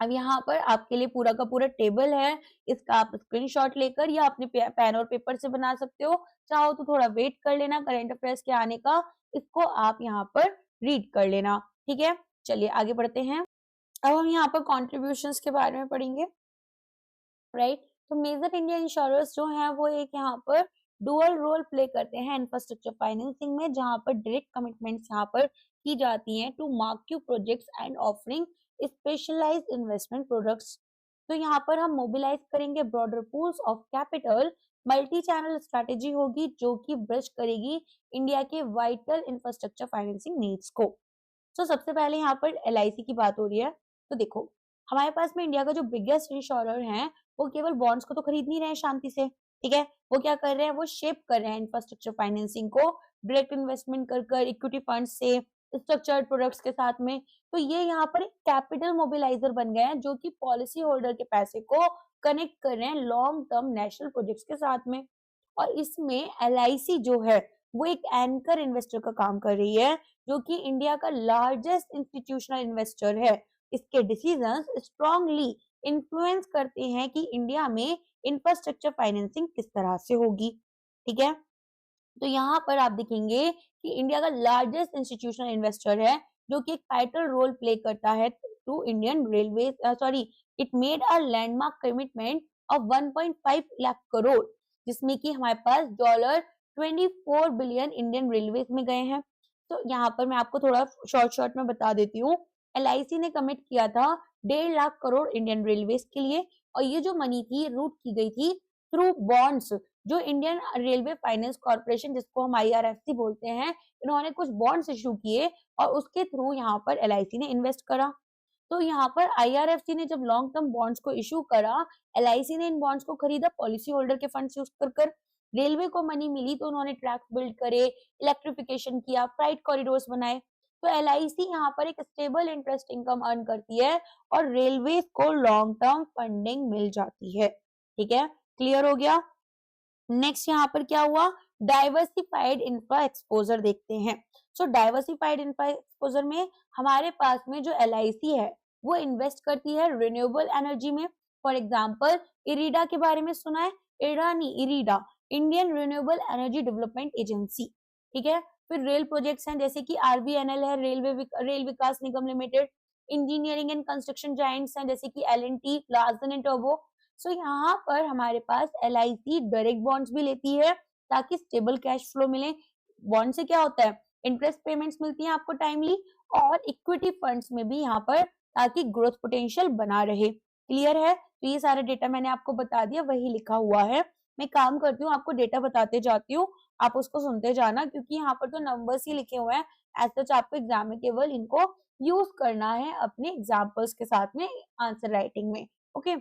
अब यहाँ पर आपके लिए पूरा का पूरा टेबल है, इसका आप स्क्रीनशॉट लेकर या अपने पेन और पेपर से बना सकते हो, चाहो तो थोड़ा वेट कर लेना करंट अफेयर्स के आने का, इसको आप यहाँ पर रीड कर लेना, ठीक है। चलिए आगे बढ़ते हैं। अब हम यहाँ पर कॉन्ट्रीब्यूशंस के बारे में पढ़ेंगे, राइट। तो मेजर इंडिया इंश्योरर्स जो हैं वो एक यहाँ पर डुअल रोल प्ले करते हैं इंफ्रास्ट्रक्चर फाइनेंसिंग में, जहाँ पर डायरेक्ट कमिटमेंट्स यहाँ पर की जाती हैं to marquee projects and offering specialised investment products. तो यहाँ पर हम मोबिलाइज करेंगे broader pools of capital, multi channel strategy होगी जो कि ब्रिज करेगी इंडिया के वाइटल इंफ्रास्ट्रक्चर फाइनेंसिंग नीड्स को। तो सबसे पहले यहाँ पर एलआईसी की बात हो रही है। तो देखो हमारे पास में इंडिया का जो बिगेस्ट इंश्योरर है वो केवल बॉन्ड्स को तो खरीद नहीं रहे हैं शांति से, ठीक है, वो क्या कर रहे हैं, वो शेप कर रहे हैं इंफ्रास्ट्रक्चर फाइनेंसिंग को डायरेक्ट इन्वेस्टमेंट कर कर इक्विटी फंड से, स्ट्रक्चर्ड प्रोडक्ट्स के साथ में। तो ये यहाँ पर एक कैपिटल मोबिलाइजर बन गए हैं जो कि पॉलिसी होल्डर के पैसे को कनेक्ट कर रहे हैं लॉन्ग टर्म नेशनल प्रोजेक्ट्स के साथ में। और इसमें एलआईसी जो है वो एक एंकर इन्वेस्टर का काम कर रही है, जो कि इंडिया का लार्जेस्ट इंस्टीट्यूशनल इन्वेस्टर है। इसके डिसीजंस स्ट्रांगली इन्फ्लुएंस करते हैं कि इंडिया में इंफ्रास्ट्रक्चर फाइनेंसिंग किस तरह से होगी। ठीक है। तो यहाँ पर आप देखेंगे कि इंडिया का लार्जेस्ट इंस्टीट्यूशनल इन्वेस्टर है, जो कि एक पाइटल रोल प्ले करता है to Indian railway, sorry, it made a landmark commitment of 1.5 lakh crore, जिसमें कि हमारे पास डॉलर 24 बिलियन इंडियन रेलवे में गए हैं। तो यहाँ पर मैं आपको थोड़ा शॉर्ट में बता देती हूँ। एलआईसी ने कमिट किया था 1.5 लाख करोड़ इंडियन रेलवे के लिए, और ये जो मनी थी रूट की गई थी थ्रू बॉन्ड्स। जो इंडियन रेलवे फाइनेंस कॉर्पोरेशन, जिसको हम आईआरएफसी बोलते हैं, इन्होंने कुछ बॉन्ड्स इशू किए और उसके थ्रू यहाँ पर एलआईसी ने इन्वेस्ट करा। तो यहाँ पर आईआरएफसी ने जब लॉन्ग टर्म बॉन्ड्स को इशू करा, एलआईसी ने इन बॉन्ड्स को खरीदा पॉलिसी होल्डर के फंड्स यूज कर। रेलवे को मनी मिली तो उन्होंने ट्रैक्स बिल्ड करे, इलेक्ट्रिफिकेशन किया, फ्राइट कॉरिडोर्स बनाए। तो एलआईसी यहाँ पर एक स्टेबल इंटरेस्ट इनकम अर्न करती है और रेलवे को लॉन्ग टर्म फंडिंग मिल जाती है। ठीक है, क्लियर हो गया। नेक्स्ट यहाँ पर क्या हुआ, डाइवर्सिफाइड इंफ्रा एक्सपोजर देखते हैं। सो डाइवर्सिफाइड इंफ्रा एक्सपोजर में हमारे पास में जो एलआईसी है वो इन्वेस्ट करती है रिन्यूएबल एनर्जी में। फॉर एग्जांपल इरीडा के बारे में सुना है? इरा नहीं, IREDA, Indian Renewable Energy Development Agency. ठीक है। फिर रेल प्रोजेक्ट्स हैं जैसे कि आरबीएनएल है, rail Vikas Nigam limited. Engineering and construction giants हैं जैसे कि एलएनटी, लार्सन एंड टर्बो। सो यहाँ पर हमारे पास एलआईसी डायरेक्ट बॉन्ड्स भी लेती है ताकि स्टेबल कैश फ्लो मिले। बॉन्ड से क्या होता है, इंटरेस्ट पेमेंट्स मिलती हैं आपको टाइमली, और इक्विटी फंड्स में भी यहाँ पर, ताकि ग्रोथ पोटेंशियल बना रहे। क्लियर है? तो ये सारा डेटा मैंने आपको बता दिया, वही लिखा हुआ है। मैं काम करती हूँ, आपको डेटा बताते जाती हूँ, आप उसको सुनते जाना, क्योंकि यहाँ पर तो नंबर्स ही लिखे हुए हैं। एज सच आपको एग्जाम में केवल इनको यूज करना है अपने एग्जाम्पल्स के साथ में आंसर राइटिंग में। ओके।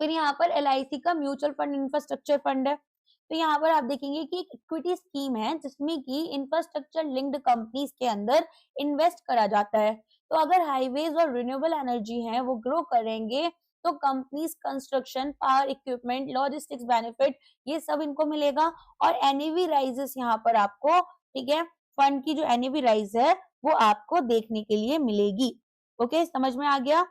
फिर यहाँ पर एलआईसी का म्यूचुअल फंड इंफ्रास्ट्रक्चर फंड है। तो यहाँ पर आप देखेंगे कि एक इक्विटी स्कीम है जिसमें कि इंफ्रास्ट्रक्चर लिंक्ड कंपनीज के अंदर इन्वेस्ट करा जाता है। तो अगर हाईवेज और रिन्यूएबल एनर्जी है वो ग्रो करेंगे तो companies construction, power equipment, logistics benefit, ये सब इनको मिलेगा। और एनएवी राइजेस यहाँ पर आपको, ठीक है, फंड की जो एनएवी राइज है वो आपको देखने के लिए मिलेगी। ओके, समझ में आ गया।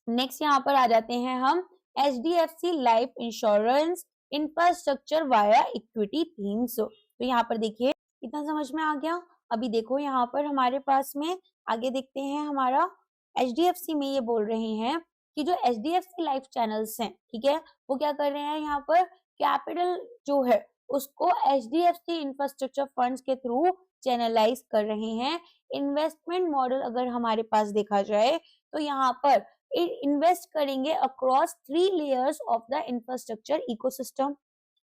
नेक्स्ट यहाँ पर आ जाते हैं हम HDFC life insurance infrastructure via equity themes. तो यहाँ पर देखिए कितना समझ में आ गया। अभी देखो यहाँ पर हमारे पास में आगे देखते हैं, हमारा एचडीएफसी में ये बोल रहे हैं कि जो एचडीएफसी लाइफ चैनल्स हैं, ठीक है, वो क्या कर रहे हैं, यहाँ पर कैपिटल जो है उसको एचडीएफसी इंफ्रास्ट्रक्चर फंड्स के थ्रू चैनलाइज कर रहे हैं। इन्वेस्टमेंट मॉडल अगर हमारे पास देखा जाए तो यहाँ पर इन्वेस्ट करेंगे across 3 layers of the infrastructure ecosystem: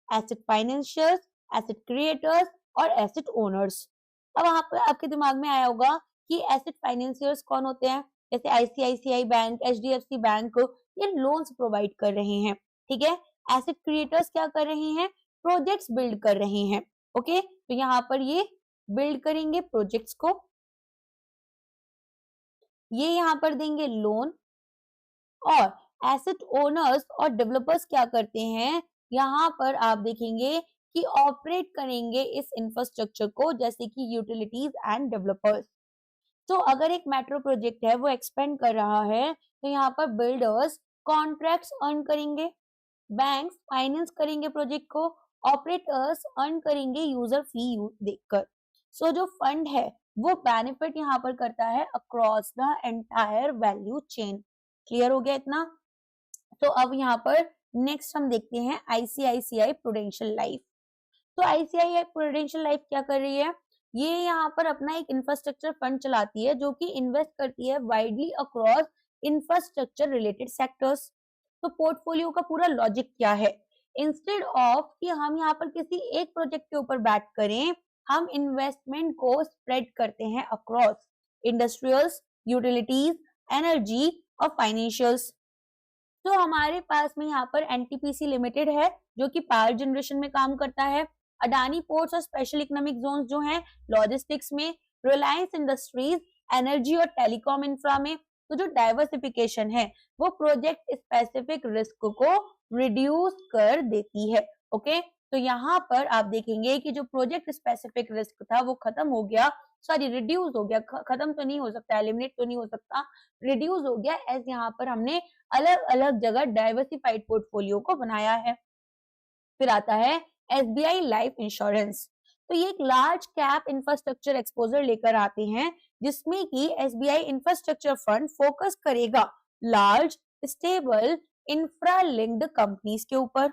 asset financiers, asset creators और एसेट ओनर्स। अब आपके दिमाग में आया होगा कि एसेट फाइनेंशियर्स कौन होते हैं? जैसे आईसीआईसीआई बैंक, एचडीएफसी बैंक, ये लोन्स प्रोवाइड कर रहे हैं। ठीक है। एसेट क्रिएटर्स क्या कर रहे हैं? प्रोजेक्ट्स बिल्ड कर रहे हैं। ओके, तो यहाँ पर ये बिल्ड करेंगे प्रोजेक्ट्स को, ये यहाँ पर देंगे लोन। और एसेट ओनर्स और डेवलपर्स क्या करते हैं, यहाँ पर आप देखेंगे कि ऑपरेट करेंगे इस इंफ्रास्ट्रक्चर को, जैसे कि यूटिलिटीज एंड डेवलपर्स। तो अगर एक मेट्रो प्रोजेक्ट है वो एक्सपेंड कर रहा है तो यहाँ पर बिल्डर्स कॉन्ट्रैक्ट्स अर्न करेंगे, बैंक्स फाइनेंस करेंगे प्रोजेक्ट को, ऑपरेटर्स अर्न करेंगे यूजर फी देखकर। सो जो फंड है वो बेनिफिट यहाँ पर करता है across the entire value chain. Clear हो गया इतना? तो अब यहाँ पर नेक्स्ट हम देखते हैं आईसीआईसीआई प्रूडेंशियल लाइफ। तो आईसीआईसीआई प्रूडेंशियल लाइफ क्या कर रही है, ये यहाँ पर अपना एक इंफ्रास्ट्रक्चर फंड चलाती है जो कि इन्वेस्ट करती है widely across infrastructure related sectors. तो पोर्टफोलियो का पूरा लॉजिक क्या है, इंस्टेड ऑफ कि हम यहाँ पर किसी एक प्रोजेक्ट के ऊपर बैट करें, हम इन्वेस्टमेंट को स्प्रेड करते हैं अक्रॉस इंडस्ट्रियल्स, यूटिलिटीज, एनर्जी और फाइनेंशियल्स। तो हमारे पास में यहाँ पर एनटीपीसी लिमिटेड है जो कि पावर जनरेशन में काम करता है, अडानी पोर्ट्स और स्पेशल इकोनॉमिक जोन्स जो हैं लॉजिस्टिक्स में, रिलायंस इंडस्ट्रीज एनर्जी और टेलीकॉम इंफ्रा में। तो जो डाइवर्सिफिकेशन है वो प्रोजेक्ट स्पेसिफिक रिस्क को रिड्यूस कर देती है। ओके, तो यहाँ पर आप देखेंगे कि जो प्रोजेक्ट स्पेसिफिक रिस्क था वो खत्म हो गया, सॉरी रिड्यूस हो गया, खत्म तो नहीं हो सकता, एलिमिनेट तो नहीं हो सकता, रिड्यूस हो गया, एज यहाँ पर हमने अलग अलग जगह डाइवर्सिफाइड पोर्टफोलियो को बनाया है। फिर आता है एसबीआई लाइफ इंश्योरेंस। तो ये एक लार्ज कैप इंफ्रास्ट्रक्चर एक्सपोजर लेकर आते हैं जिसमें कि एसबीआई इंफ्रास्ट्रक्चर फंड फोकस करेगा large stable infra linked companies के ऊपर।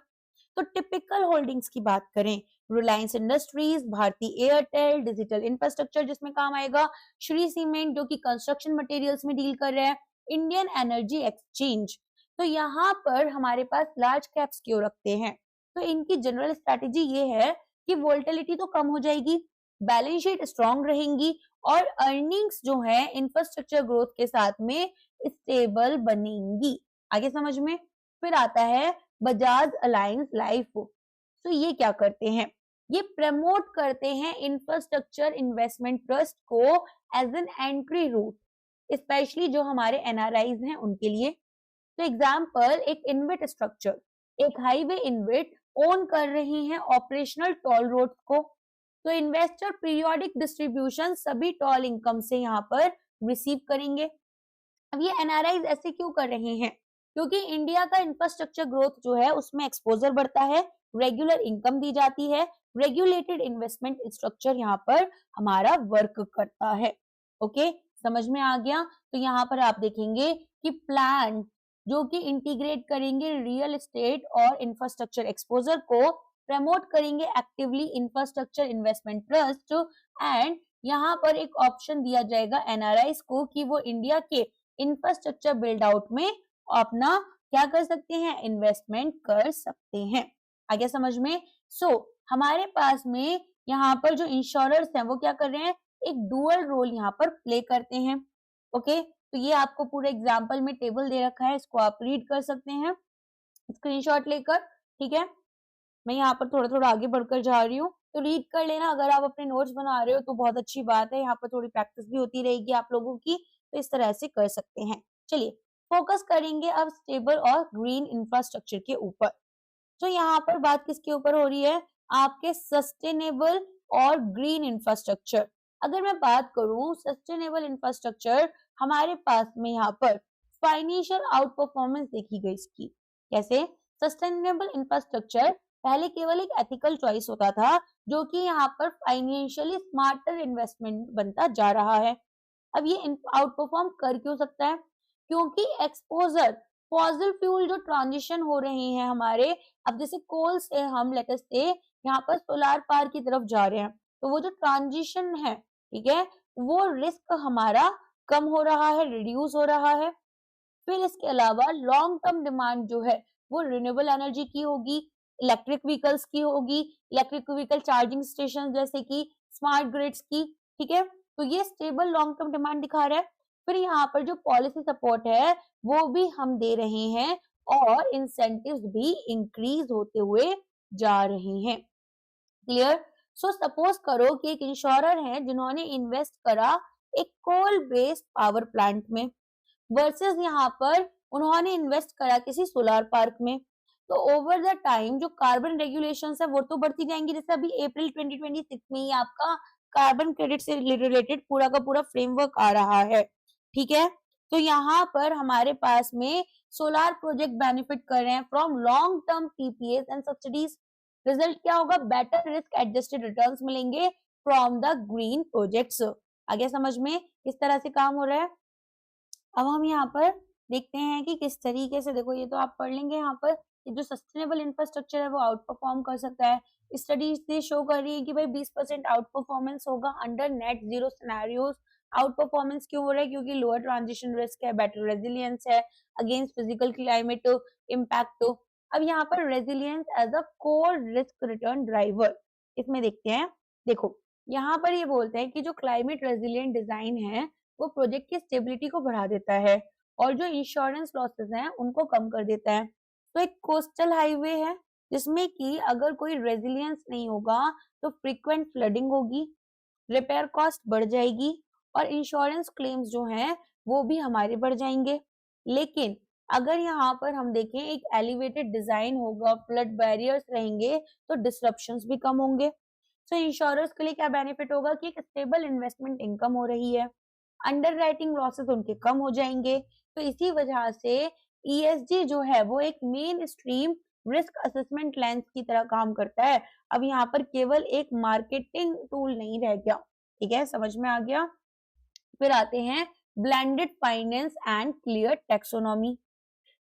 तो टिपिकल होल्डिंग्स की बात करें, रिलायंस इंडस्ट्रीज, भारती एयरटेल, डिजिटल इंफ्रास्ट्रक्चर जिसमें काम आएगा, श्री सीमेंट जो कि कंस्ट्रक्शन मटेरियल्स में डील कर रहे हैं, इंडियन एनर्जी एक्सचेंज। तो यहाँ पर हमारे पास लार्ज कैप्स क्यों रखते हैं? तो इनकी जनरल स्ट्रैटेजी ये है कि वोलेटिलिटी तो कम हो जाएगी, बैलेंस शीट स्ट्रांग रहेंगी और अर्निंग्स जो है इंफ्रास्ट्रक्चर ग्रोथ के साथ में स्टेबल बनेंगी। आगे समझ में? फिर आता है बजाज अलायंस लाइफ। तो ये क्या करते हैं? ये प्रमोट करते हैं इंफ्रास्ट्रक्चर इन्वेस्टमेंट ट्रस्ट को as an entry route, specially जो हमारे एनआरआईज हैं उनके लिए। तो एग्जाम्पल, एक इन्विट स्ट्रक्चर, एक हाईवे इन्विट ओन कर रही हैं ऑपरेशनल टोल रोड्स को। तो इन्वेस्टर पीरियोडिक डिस्ट्रीब्यूशन सभी टोल इनकम से यहाँ पर रिसीव करेंगे। अब ये एनआरआईज ऐसे क्यों कर रहे हैं? क्योंकि इंडिया का इंफ्रास्ट्रक्चर ग्रोथ जो है उसमें एक्सपोजर बढ़ता है, रेगुलर इनकम दी जाती है, रेगुलेटेड इन्वेस्टमेंट स्ट्रक्चर यहाँ पर हमारा वर्क करता है। ओके, समझ में आ गया? तो यहाँ पर आप देखेंगे कि प्लान जो कि इंटीग्रेट करेंगे रियल एस्टेट और इंफ्रास्ट्रक्चर एक्सपोजर को, प्रमोट करेंगे actively infrastructure investment trust, and यहाँ पर एक ऑप्शन दिया जाएगा एनआरआईज को कि वो इंडिया के इंफ्रास्ट्रक्चर बिल्ड आउट में अपना क्या कर सकते हैं? इन्वेस्टमेंट कर सकते हैं। आगे समझ में? हमारे पास में यहाँ पर जो इंश्योरर्स हैं वो क्या कर रहे हैं? एक डुअल रोल यहाँ पर प्ले करते हैं। ओके, तो ये आपको पूरे एग्जाम्पल में टेबल दे रखा है, इसको आप रीड कर सकते हैं स्क्रीनशॉट लेकर। ठीक है, मैं यहाँ पर थोड़ा थोड़ा आगे बढ़कर जा रही हूँ, तो रीड कर लेना। अगर आप अपने नोट्स बना रहे हो तो बहुत अच्छी बात है, यहाँ पर थोड़ी प्रैक्टिस भी होती रहेगी आप लोगों की, तो इस तरह से कर सकते हैं। चलिए फोकस करेंगे अब स्टेबल और ग्रीन इंफ्रास्ट्रक्चर के ऊपर। तो यहाँ पर बात किसके ऊपर हो रही है? आपके सस्टेनेबल और ग्रीन इंफ्रास्ट्रक्चर। अगर मैं बात करूं सस्टेनेबल इंफ्रास्ट्रक्चर, हमारे पास में यहाँ पर फाइनेंशियल आउट परफॉर्मेंस देखी गई इसकी। कैसे? सस्टेनेबल इंफ्रास्ट्रक्चर पहले केवल एक एथिकल चॉइस होता था, जो कि यहाँ पर फाइनेंशियली स्मार्टर इन्वेस्टमेंट बनता जा रहा है। अब ये आउट परफॉर्म कर क्यों सकता है? क्योंकि एक्सपोजर फॉसिल फ्यूल जो ट्रांजिशन हो रहे हैं हमारे, अब जैसे कोल से हम लेट्स से यहाँ पर सोलार पावर की तरफ जा रहे हैं, तो वो जो ट्रांजिशन है, ठीक है, वो रिस्क हमारा कम हो रहा है, रिड्यूस हो रहा है। फिर इसके अलावा लॉन्ग टर्म डिमांड जो है वो रिन्यूएबल एनर्जी की होगी, इलेक्ट्रिक व्हीकल्स की होगी, इलेक्ट्रिक व्हीकल चार्जिंग स्टेशन जैसे कि स्मार्ट ग्रिड्स की। ठीक है, तो ये स्टेबल लॉन्ग टर्म डिमांड दिखा रहा है। फिर यहाँ पर जो पॉलिसी सपोर्ट है वो भी हम दे रहे हैं और इंसेंटिव्स भी इंक्रीज होते हुए जा रहे हैं। क्लियर? सपोज करो कि एक इंश्योरर है जिन्होंने इन्वेस्ट करा एक कोल बेस्ड पावर प्लांट में, वर्सेस यहाँ पर उन्होंने इन्वेस्ट करा किसी सोलार पार्क में। तो ओवर द टाइम जो कार्बन रेगुलेशंस है वो तो बढ़ती जाएंगी। जैसे अभी अप्रैल 2026 में ही आपका कार्बन क्रेडिट से रिलेटेड पूरा का पूरा फ्रेमवर्क आ रहा है। ठीक है, तो यहाँ पर हमारे पास में सोलार प्रोजेक्ट बेनिफिट कर रहे हैं from long term PPS and subsidies. Result क्या होगा? बेटर रिस्क एडजस्टेड रिटर्न्स मिलेंगे फ्रॉम द ग्रीन प्रोजेक्ट्स। आगे समझ में किस तरह से काम हो रहा है? अब हम यहाँ पर देखते हैं कि किस तरीके से, देखो ये तो आप पढ़ लेंगे, यहाँ पर जो सस्टेनेबल इंफ्रास्ट्रक्चर है वो आउट परफॉर्म कर सकता है। स्टडीज ये शो कर रही है कि भाई 20% आउट परफॉर्मेंस होगा under net zero scenarios. Out performance क्यों हो रहा है? क्योंकि लोअर ट्रांजिशन रिस्क है, बेटर रेजिलियंस है अगेंस्ट फिजिकल क्लाइमेट इम्पैक्ट। अब यहाँ पर resilience as a core risk return driver, इसमें देखते हैं। देखो यहाँ पर ये बोलते हैं कि जो क्लाइमेट रेजिलियंट डिजाइन है वो प्रोजेक्ट की स्टेबिलिटी को बढ़ा देता है और जो इंश्योरेंस लॉसेस हैं उनको कम कर देता है। तो एक कोस्टल हाईवे है जिसमें कि अगर कोई रेजिलियंस नहीं होगा तो फ्रीक्वेंट फ्लडिंग होगी, रिपेयर कॉस्ट बढ़ जाएगी और इंश्योरेंस क्लेम्स जो हैं वो भी हमारे बढ़ जाएंगे। लेकिन अगर यहाँ पर हम देखें एक एलिवेटेड डिजाइन होगा, फ्लड बैरियर्स रहेंगे, तो डिसरप्शंस भी कम होंगे। तो इंश्योरर्स के लिए क्या बेनिफिट होगा कि एक स्टेबल इन्वेस्टमेंट इनकम हो रही है, अंडर राइटिंग लॉसेस उनके कम हो जाएंगे। तो इसी वजह से ईएसजी जो है वो एक main stream risk assessment lens की तरह काम करता है। अब यहाँ पर केवल एक मार्केटिंग टूल नहीं रह गया। ठीक है, समझ में आ गया। फिर आते हैं blended finance and clear taxonomy.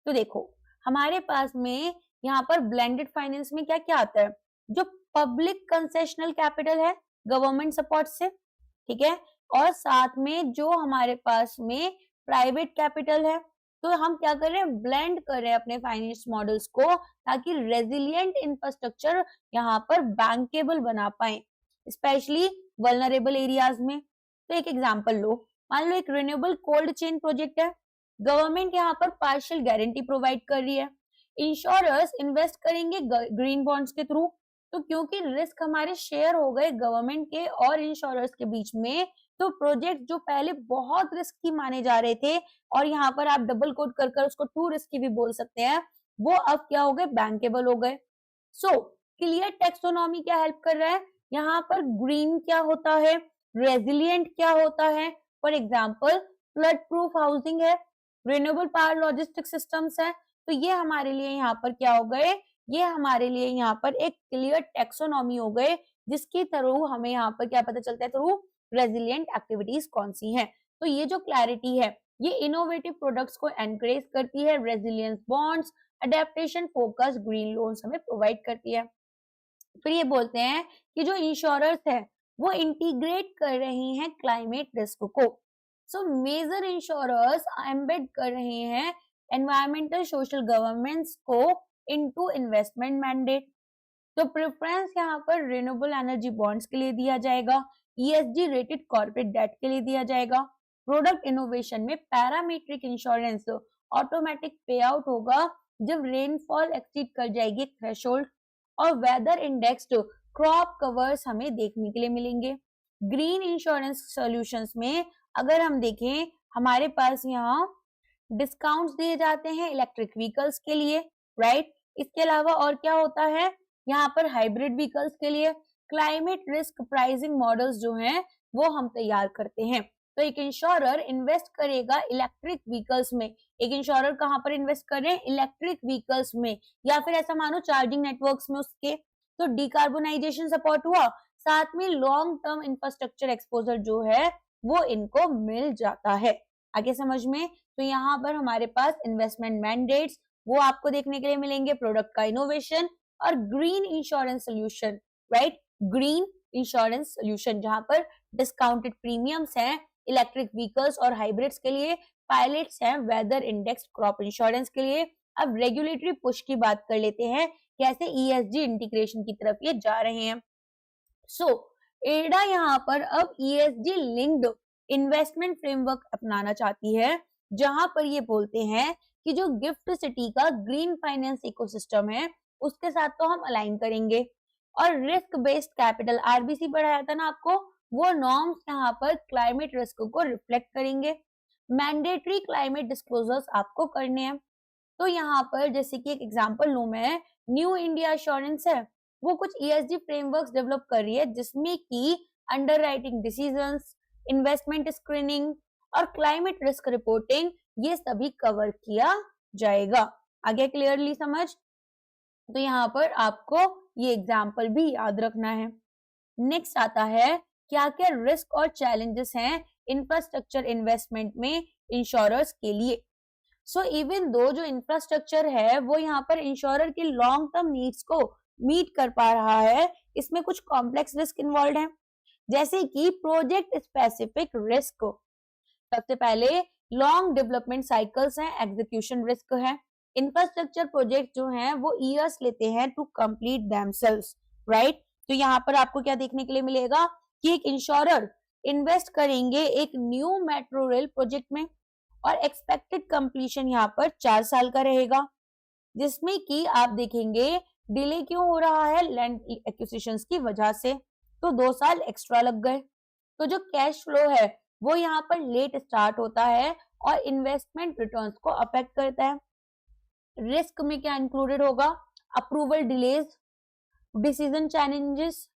तो देखो हमारे पास में यहाँ पर ब्लेंडेड फाइनेंस में क्या क्या आता है, जो पब्लिक कंसेशनल कैपिटल है गवर्नमेंट सपोर्ट से, ठीक है, और साथ में जो हमारे पास में प्राइवेट कैपिटल है। तो हम क्या कर रहे हैं, ब्लेंड कर रहे हैं अपने फाइनेंस मॉडल्स को, ताकि रेजिलिएंट इंफ्रास्ट्रक्चर यहाँ पर बैंकेबल बना पाए, स्पेशली वल्नरेबल एरियाज में। तो एक एग्जांपल लो, मान लो एक रिन्यूएबल कोल्ड चेन प्रोजेक्ट है, गवर्नमेंट यहाँ पर पार्शियल गारंटी प्रोवाइड कर रही है, इंश्योरर्स इन्वेस्ट करेंगे ग्रीन बॉन्ड्स के थ्रू। तो क्योंकि रिस्क हमारे शेयर हो गए गवर्नमेंट के और इंश्योरर्स के बीच में, तो प्रोजेक्ट जो पहले बहुत रिस्की माने जा रहे थे, और यहाँ पर आप डबल कोट कर कर उसको टू रिस्की भी बोल सकते हैं, वो अब क्या हो गए, बैंकेबल हो गए। सो क्लियर टैक्सोनॉमी क्या हेल्प कर रहा है, यहाँ पर ग्रीन क्या होता है, रेजिलिएंट क्या होता है। For example flood proof housing है, रिन्यूएबल पावर लॉजिस्टिक सिस्टम्स है। तो ये हमारे लिए यहाँ पर क्या हो गए, ये हमारे लिए यहाँ पर एक क्लियर टैक्सोनॉमी हो गए, जिसके थ्रू हमें यहाँ पर क्या पता चलता है, थ्रू रेजिलिएंट एक्टिविटीज कौन सी हैं। तो ये जो क्लैरिटी है, ये इनोवेटिव प्रोडक्ट्स को एनकरेज करती है, resilience bonds, adaptation focus green loans हमें प्रोवाइड करती है। फिर ये बोलते हैं कि जो इंश्योरर्स है वो इंटीग्रेट कर रहे हैं क्लाइमेट रिस्क को। सो मेजर इंश्योरर्स एम्बेड कर रहे हैं एनवायरमेंटल सोशल गवर्नेंस को इनटू इन्वेस्टमेंट मैंडेट। तो प्रेफरेंस यहाँ पर रिन्यूएबल एनर्जी बॉन्ड्स के लिए दिया जाएगा, ईएसजी रेटेड कॉर्पोरेट डेट के लिए दिया जाएगा। प्रोडक्ट इनोवेशन में पैरामीट्रिक इंश्योरेंस ऑटोमेटिक पे आउट होगा जब रेनफॉल एक्सीड कर जाएगी थ्रेशोल्ड, और वेदर इंडेक्स्ड क्रॉप कवर्स हमें देखने के लिए मिलेंगे। ग्रीन इंश्योरेंस सॉल्यूशंस में अगर हम देखें, हमारे पास यहाँ डिस्काउंट्स दिए जाते हैं इलेक्ट्रिक व्हीकल्स के लिए, राइट। इसके अलावा और क्या होता है, यहाँ पर हाइब्रिड व्हीकल्स के लिए क्लाइमेट रिस्क प्राइसिंग मॉडल्स जो हैं वो हम तैयार करते हैं। तो एक इंश्योरर इन्वेस्ट करेगा इलेक्ट्रिक व्हीकल्स में, एक इंश्योरर कहाँ पर इन्वेस्ट कर रहे हैं, इलेक्ट्रिक व्हीकल्स में, या फिर ऐसा मानो चार्जिंग नेटवर्क्स में उसके। तो डिकार्बोनाइजेशन सपोर्ट हुआ, साथ में लॉन्ग टर्म इंफ्रास्ट्रक्चर एक्सपोजर जो है वो इनको मिल जाता है। आगे समझ में। तो यहाँ पर हमारे पास इन्वेस्टमेंट मैंडेट्स वो आपको देखने के लिए मिलेंगे, प्रोडक्ट का इनोवेशन और green insurance solution, right. Green insurance solution जहां पर डिस्काउंटेड प्रीमियम्स हैं इलेक्ट्रिक व्हीकल्स और हाइब्रिड्स के लिए, पायलट्स हैं वेदर इंडेक्स क्रॉप इंश्योरेंस के लिए। अब रेगुलेटरी पुश की बात कर लेते हैं, कैसे ईएसजी इंटीग्रेशन की तरफ ये जा रहे हैं। सो एडा यहाँ पर अब ईएसजी लिंक्ड इन्वेस्टमेंट फ्रेमवर्क अपनाना चाहती है, जहां पर ये बोलते हैं कि जो गिफ्ट सिटी का ग्रीन फाइनेंस इकोसिस्टम है उसके साथ तो हम अलाइन करेंगे, और रिस्क बेस्ड कैपिटल आरबीसी पढ़ाया था ना आपको, वो नॉर्म्स यहाँ पर क्लाइमेट रिस्क को रिफ्लेक्ट करेंगे। मैंडेटरी क्लाइमेट डिस्क्लोजर्स आपको करने हैं। तो यहाँ पर जैसे कि एक एग्जांपल लूं मैं, न्यू इंडिया एश्योरेंस है, वो कुछ ईएसजी फ्रेमवर्क्स डेवलप कर रही है, जिसमें कि अंडरराइटिंग डिसीजंस, इन्वेस्टमेंट स्क्रीनिंग और क्लाइमेट रिस्क रिपोर्टिंग ये सभी कवर किया जाएगा। आगे क्लियरली समझ। तो यहाँ पर आपको ये एग्जाम्पल भी याद रखना है। नेक्स्ट आता है क्या क्या रिस्क और चैलेंजेस हैं इंफ्रास्ट्रक्चर इन्वेस्टमेंट में इंश्योरर्स के लिए। सो इवन दो जो इंफ्रास्ट्रक्चर है वो यहाँ पर इंश्योरर की लॉन्ग टर्म नीड्स को मीट कर पा रहा है, इसमें कुछ कॉम्प्लेक्स रिस्क इन्वॉल्व है, जैसे कि प्रोजेक्ट स्पेसिफिक रिस्क। सबसे पहले लॉन्ग डेवलपमेंट साइकिल्स हैं, एग्जीक्यूशन रिस्क है। इंफ्रास्ट्रक्चर प्रोजेक्ट जो हैं वो ईयर्स लेते हैं टू कंप्लीट देमसेल्व्स, राइट। तो यहाँ पर आपको क्या देखने के लिए मिलेगा कि एक इंश्योरर इन्वेस्ट करेंगे एक न्यू मेट्रो रेल प्रोजेक्ट में, और एक्सपेक्टेड कंप्लीशन यहाँ पर 4 साल का रहेगा, जिसमें कि आप देखेंगे डिले क्यों हो रहा है, लैंड एक्विजिशंस की वजह से, तो 2 साल एक्स्ट्रा लग गए। तो जो कैश फ्लो है वो यहाँ पर लेट स्टार्ट होता है और इन्वेस्टमेंट रिटर्न्स को अफेक्ट करता है। रिस्क में क्या इंक्लूडेड होगा, अप्रूवल डिलेज, डिसीजन चैलेंजेस,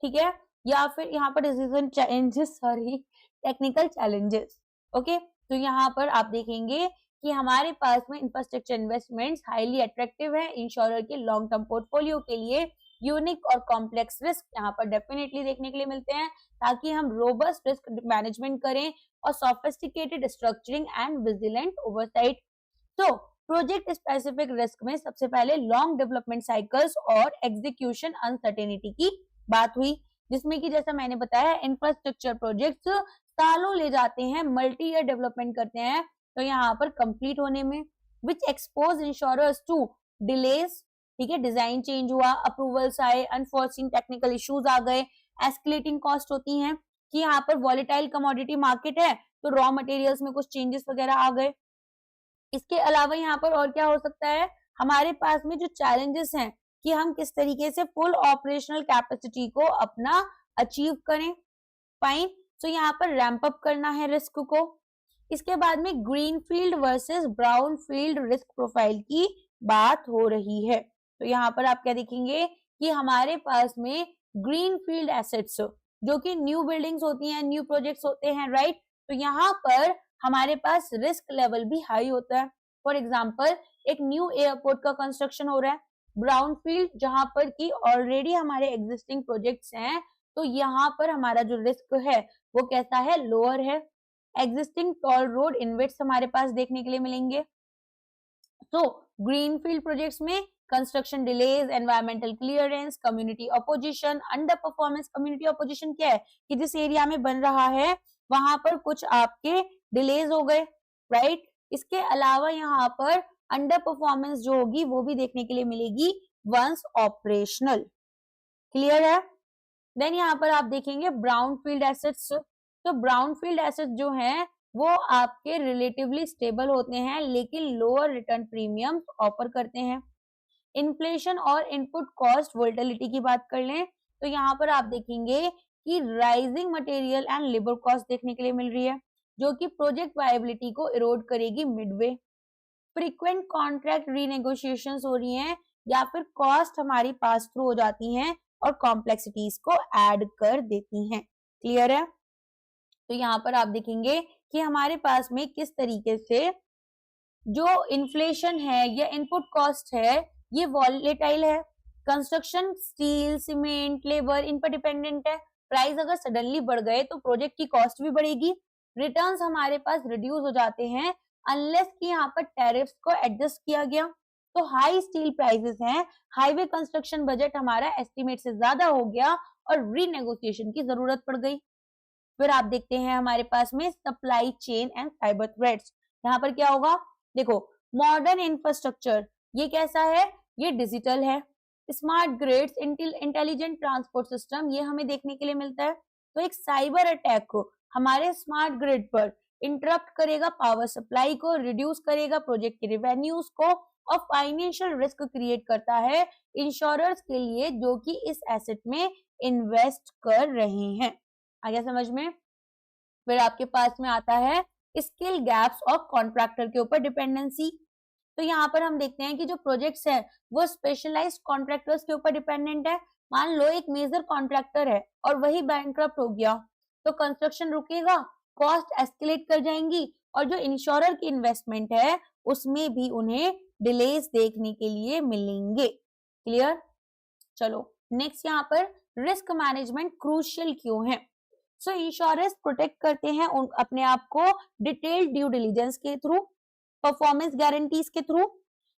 ठीक है, या फिर यहाँ पर decision challenges, sorry technical challenges, okay. तो यहाँ पर आप देखेंगे कि हमारे पास में इंफ्रास्ट्रक्चर इन्वेस्टमेंट्स हाईली अट्रैक्टिव है इंश्योरर के लॉन्ग टर्म पोर्टफोलियो के लिए। यूनिक और कॉम्प्लेक्स रिस्क यहाँ पर डेफिनेटली देखने के लिए मिलते हैं, ताकि हम रोबस्ट रिस्क मैनेजमेंट करें और sophisticated structuring and vigilant oversight. तो प्रोजेक्ट स्पेसिफिक रिस्क में सबसे पहले लॉन्ग डेवलपमेंट साइकिल्स और एग्जीक्यूशन अनसर्टेनिटी की बात हुई, जिसमें कि जैसा मैंने बताया इंफ्रास्ट्रक्चर प्रोजेक्ट्स सालों ले जाते हैं, मल्टी ईयर डेवलपमेंट करते हैं, तो यहाँ पर कंप्लीट होने में विच एक्सपोज इंश्योरर्स टू डिलेज। ठीक है, डिजाइन चेंज हुआ, अप्रूवल्स आए, अनफोर्सिन टेक्निकल इश्यूज आ गए, एस्केलेटिंग कॉस्ट होती हैं कि यहाँ पर वॉलेटाइल कमोडिटी मार्केट है तो रॉ मटेरियल्स में कुछ चेंजेस वगैरह आ गए। इसके अलावा यहाँ पर और क्या हो सकता है, हमारे पास में जो चैलेंजेस हैं कि हम किस तरीके से फुल ऑपरेशनल कैपेसिटी को अपना अचीव करें। फाइन, तो यहाँ पर रैंप अप करना है रिस्क को। इसके बाद में green field versus brown field risk profile की बात हो रही है। तो यहाँ पर आप क्या देखेंगे कि हमारे पास में ग्रीन फील्ड एसेट्स जो कि न्यू बिल्डिंग्स होती हैं, न्यू प्रोजेक्ट्स होते हैं, राइट, तो यहाँ पर हमारे पास रिस्क लेवल भी हाई होता है। फॉर एग्जाम्पल एक न्यू एयरपोर्ट का कंस्ट्रक्शन हो रहा है। ब्राउन फील्ड जहां पर कि ऑलरेडी हमारे एग्जिस्टिंग प्रोजेक्ट्स हैं, तो यहाँ पर हमारा जो रिस्क है वो कैसा है, लोअर है। एग्जिस्टिंग टोल रोड इन्वेट्स हमारे पास देखने के लिए मिलेंगे। तो ग्रीनफील्ड प्रोजेक्ट्स में construction delays, environmental clearance, community opposition, under performance. Community opposition क्या है कि जिस एरिया में बन रहा है वहां पर कुछ आपके डिलेज हो गए, राइट। इसके अलावा यहाँ पर अंडर परफॉर्मेंस जो होगी वो भी देखने के लिए मिलेगी वंस ऑपरेशनल। क्लियर है। देन यहाँ पर आप देखेंगे ब्राउन फील्ड एसेट्स। तो ब्राउन फील्ड एसेट्स जो हैं वो आपके रिलेटिवली स्टेबल होते हैं लेकिन लोअर रिटर्न प्रीमियम ऑफर करते हैं। इन्फ्लेशन और इनपुट कॉस्ट वोलेटिलिटी की बात कर लें तो यहाँ पर आप देखेंगे कि rising material and labour cost देखने के लिए मिल रही है, जो कि प्रोजेक्ट वायबिलिटी को इरोड करेगी मिडवे। फ्रीक्वेंट कॉन्ट्रैक्ट रीनेगोशिएशंस हो रही हैं या फिर कॉस्ट हमारी पास थ्रू हो जाती हैं और कॉम्प्लेक्सिटीज को ऐड कर देती हैं। क्लियर है। तो यहाँ पर आप देखेंगे कि हमारे पास में किस तरीके से जो इन्फ्लेशन है या इनपुट कॉस्ट है ये वॉलेटाइल है। Construction steel, cement, labour in पर डिपेंडेंट है। प्राइस अगर सडनली बढ़ गए तो प्रोजेक्ट की कॉस्ट भी बढ़ेगी। रिटर्न्स हमारे पास रिड्यूस हो जाते हैं अनलेस कि यहाँ पर टैरिफ्स को एडजस्ट किया गया। तो हाई स्टील प्राइसेस हैं, हाईवे कंस्ट्रक्शन बजट हमारा एस्टिमेट से ज्यादा हो गया और रीनेगोशिएशन की जरूरत पड़ गई। फिर आप देखते हैं हमारे पास में supply chain and cyber threats. यहाँ पर क्या होगा, देखो मॉडर्न इंफ्रास्ट्रक्चर ये कैसा है, ये डिजिटल है। Smart grids, intelligent transport system ये हमें देखने के लिए मिलता है। तो एक साइबर अटैक को हमारे स्मार्ट ग्रिड पर इंटरप्ट करेगा पावर सप्लाई को, रिड्यूस करेगा प्रोजेक्ट के रेवेन्यूज को और फाइनेंशियल रिस्क क्रिएट करता है इंश्योरर्स के लिए जो कि इस एसेट में इन्वेस्ट कर रहे हैं। आगे समझ में। फिर आपके पास में आता है स्किल गैप्स और कॉन्ट्रैक्टर के ऊपर डिपेंडेंसी। तो यहाँ पर हम देखते हैं कि जो प्रोजेक्ट्स है वो स्पेशलाइज्ड कॉन्ट्रैक्टर्स के ऊपर डिपेंडेंट है। मान लो एक मेजर कॉन्ट्रैक्टर है और वही बैंकक्रप्ट हो गया तो कंस्ट्रक्शन रुकेगा, कॉस्ट एस्केलेट कर जाएंगी और जो इंश्योरर की इन्वेस्टमेंट है उसमें भी उन्हें डिलेज देखने के लिए मिलेंगे। क्लियर। चलो नेक्स्ट यहाँ पर रिस्क मैनेजमेंट क्रूशियल क्यों है। सो इंश्योरेंस प्रोटेक्ट करते हैं अपने आप को डिटेल्ड ड्यू डिलिजेंस के थ्रू, परफॉर्मेंस गारंटीज के थ्रू,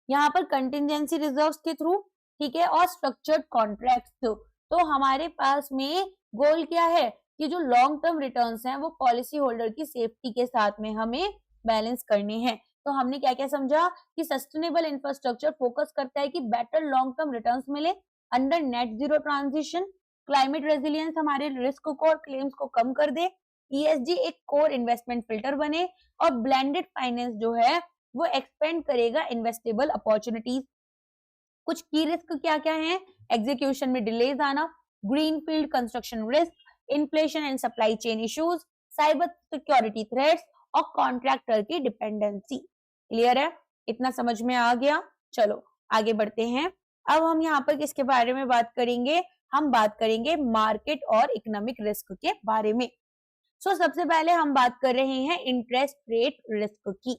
यहाँ पर कंटिजेंसी रिजर्व्स के थ्रू, ठीक है, और स्ट्रक्चर्ड कॉन्ट्रैक्ट्स। तो हमारे पास में गोल क्या है कि जो लॉन्ग टर्म रिटर्न्स हैं वो पॉलिसी होल्डर की सेफ्टी के साथ में हमें बैलेंस करने हैं। तो हमने क्या क्या समझा कि सस्टेनेबल इंफ्रास्ट्रक्चर फोकस करता है कि बेटर लॉन्ग टर्म रिटर्न्स मिले under net zero transition. Climate resilience हमारे रिस्क को और क्लेम्स को कम कर दे। ईएसजी एक कोर इन्वेस्टमेंट फिल्टर बने और ब्लेंडेड फाइनेंस जो है वो एक्सपेंड करेगा इन्वेस्टेबल अपॉर्चुनिटीज। कुछ की रिस्क क्या क्या है, एग्जीक्यूशन में डिलेज आना, green field construction risk, inflation and supply chain issues, cyber security threats और कॉन्ट्रैक्टर की डिपेंडेंसी। क्लियर है, इतना समझ में आ गया। चलो आगे बढ़ते हैं। अब हम यहाँ पर किसके बारे में बात करेंगे, हम बात करेंगे मार्केट और इकोनॉमिक रिस्क के बारे में। सबसे पहले हम बात कर रहे हैं इंटरेस्ट रेट रिस्क की।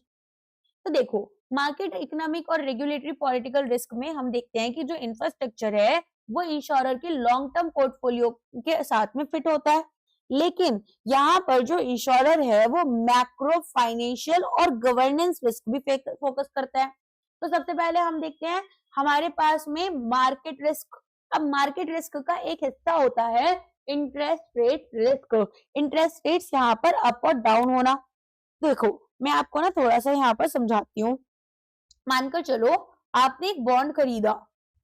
तो देखो, मार्केट इकोनॉमिक और रेगुलेटरी पॉलिटिकल रिस्क में हम देखते हैं कि जो इंफ्रास्ट्रक्चर है वो इंश्योरर के लॉन्ग टर्म पोर्टफोलियो के साथ में फिट होता है, लेकिन यहाँ पर जो इंश्योरर है वो मैक्रो फाइनेंशियल और गवर्नेंस रिस्क भी फोकस करता है। तो सबसे पहले हम देखते हैं हमारे पास में मार्केट रिस्क। अब मार्केट रिस्क का एक हिस्सा होता है interest rate risk. Interest rates यहाँ पर अप और डाउन होना। देखो, मैं आपको ना थोड़ा सा यहाँ पर समझाती हूँ। मानकर चलो आपने एक बॉन्ड खरीदा,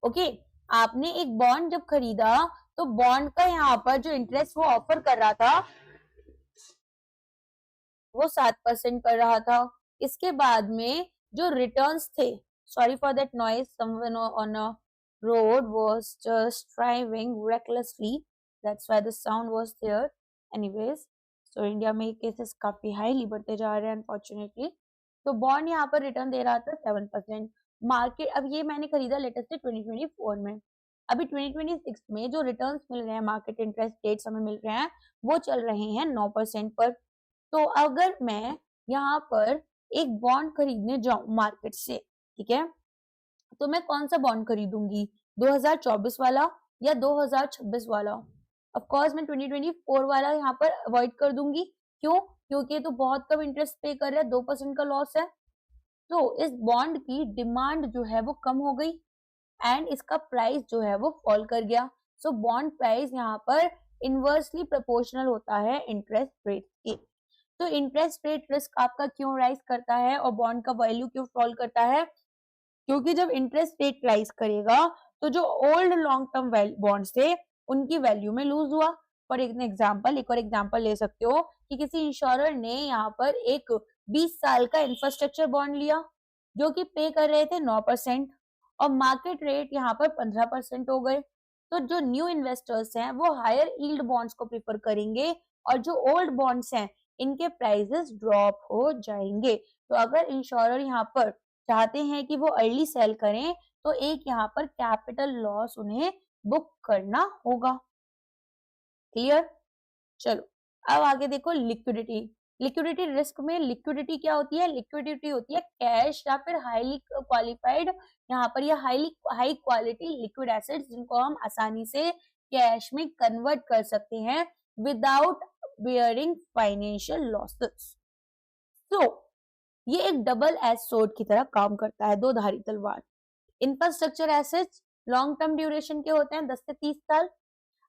ओके, आपने एक बॉन्ड जब खरीदा तो बॉन्ड का यहाँ पर जो इंटरेस्ट वो ऑफर कर रहा था वो 7% कर रहा था। इसके बाद में जो रिटर्न्स थे, sorry for that noise, someone on a road was just driving recklessly, that's why the sound was there. Anyways, तो इंडिया में केसेस काफी हाईली बढ़ते जा रहे हैं अनफॉर्चुनेटली। तो बॉन्ड यहाँ पर रिटर्न दे रहा था 7%। मार्केट, अब ये मैंने खरीदा लेटेस्ट 2024 में, अभी 2026 में जो रिटर्न्स मिल रहे हैं, मार्केट इंटरेस्ट रेट्स हमें मिल रहे हैं, वो चल रहे हैं 9% पर। तो अगर मैं यहाँ पर एक बॉन्ड खरीदने जाऊं मार्केट से, ठीक है, तो मैं कौन सा बॉन्ड खरीदूंगी, 2024 वाला या 2026 वाला? ऑफ कोर्स मैं 2024 वाला यहाँ पर अवॉइड कर दूंगी। क्यों? क्योंकि तो बहुत कम इंटरेस्ट पे कर रहा है, 2% का लॉस है। तो इस बॉन्ड की डिमांड जो है वो कम हो गई एंड इसका प्राइस जो है वो फॉल कर गया। सो बॉन्ड प्राइस यहाँ पर इनवर्सली प्रोपोर्शनल होता है इंटरेस्ट रेट के। तो इंटरेस्ट रेट रिस्क आपका क्यों राइज करता है और बॉन्ड का वैल्यू क्यों फॉल करता है? क्योंकि जब इंटरेस्ट रेट राइज करेगा तो जो ओल्ड लॉन्ग टर्म बॉन्ड्स थे उनकी वैल्यू में लूज हुआ। फॉर एग्जाम्पल, एक और एग्जाम्पल ले सकते हो कि किसी इंश्योरर ने यहाँ पर एक 20 साल का इंफ्रास्ट्रक्चर बॉन्ड लिया जो कि पे कर रहे थे 9% और मार्केट रेट यहाँ पर 15% हो गए। तो जो न्यू इन्वेस्टर्स हैं वो हायर यील्ड बॉन्ड्स को प्रिफर करेंगे और जो ओल्ड बॉन्ड्स हैं इनके प्राइसेस ड्रॉप हो जाएंगे। तो अगर इंश्योरर यहाँ पर चाहते हैं कि वो अर्ली सेल करें तो एक यहाँ पर कैपिटल लॉस उन्हें बुक करना होगा। क्लियर? चलो अब आगे देखो लिक्विडिटी। लिक्विडिटी रिस्क में लिक्विडिटी क्या होती है? लिक्विडिटी होती है कैश या फिर हाईली क्वालिफाइड, यहाँ पर ये हाई क्वालिटी लिक्विड एसेट्स जिनको हम आसानी से कैश में कन्वर्ट कर सकते हैं विदाउट बियरिंग फाइनेंशियल लॉसेस। तो ये एक डबल एज सोर्ड की तरह काम करता है, दो धारी तलवार। Infrastructure assets long term duration के होते हैं, 10 से 30 साल।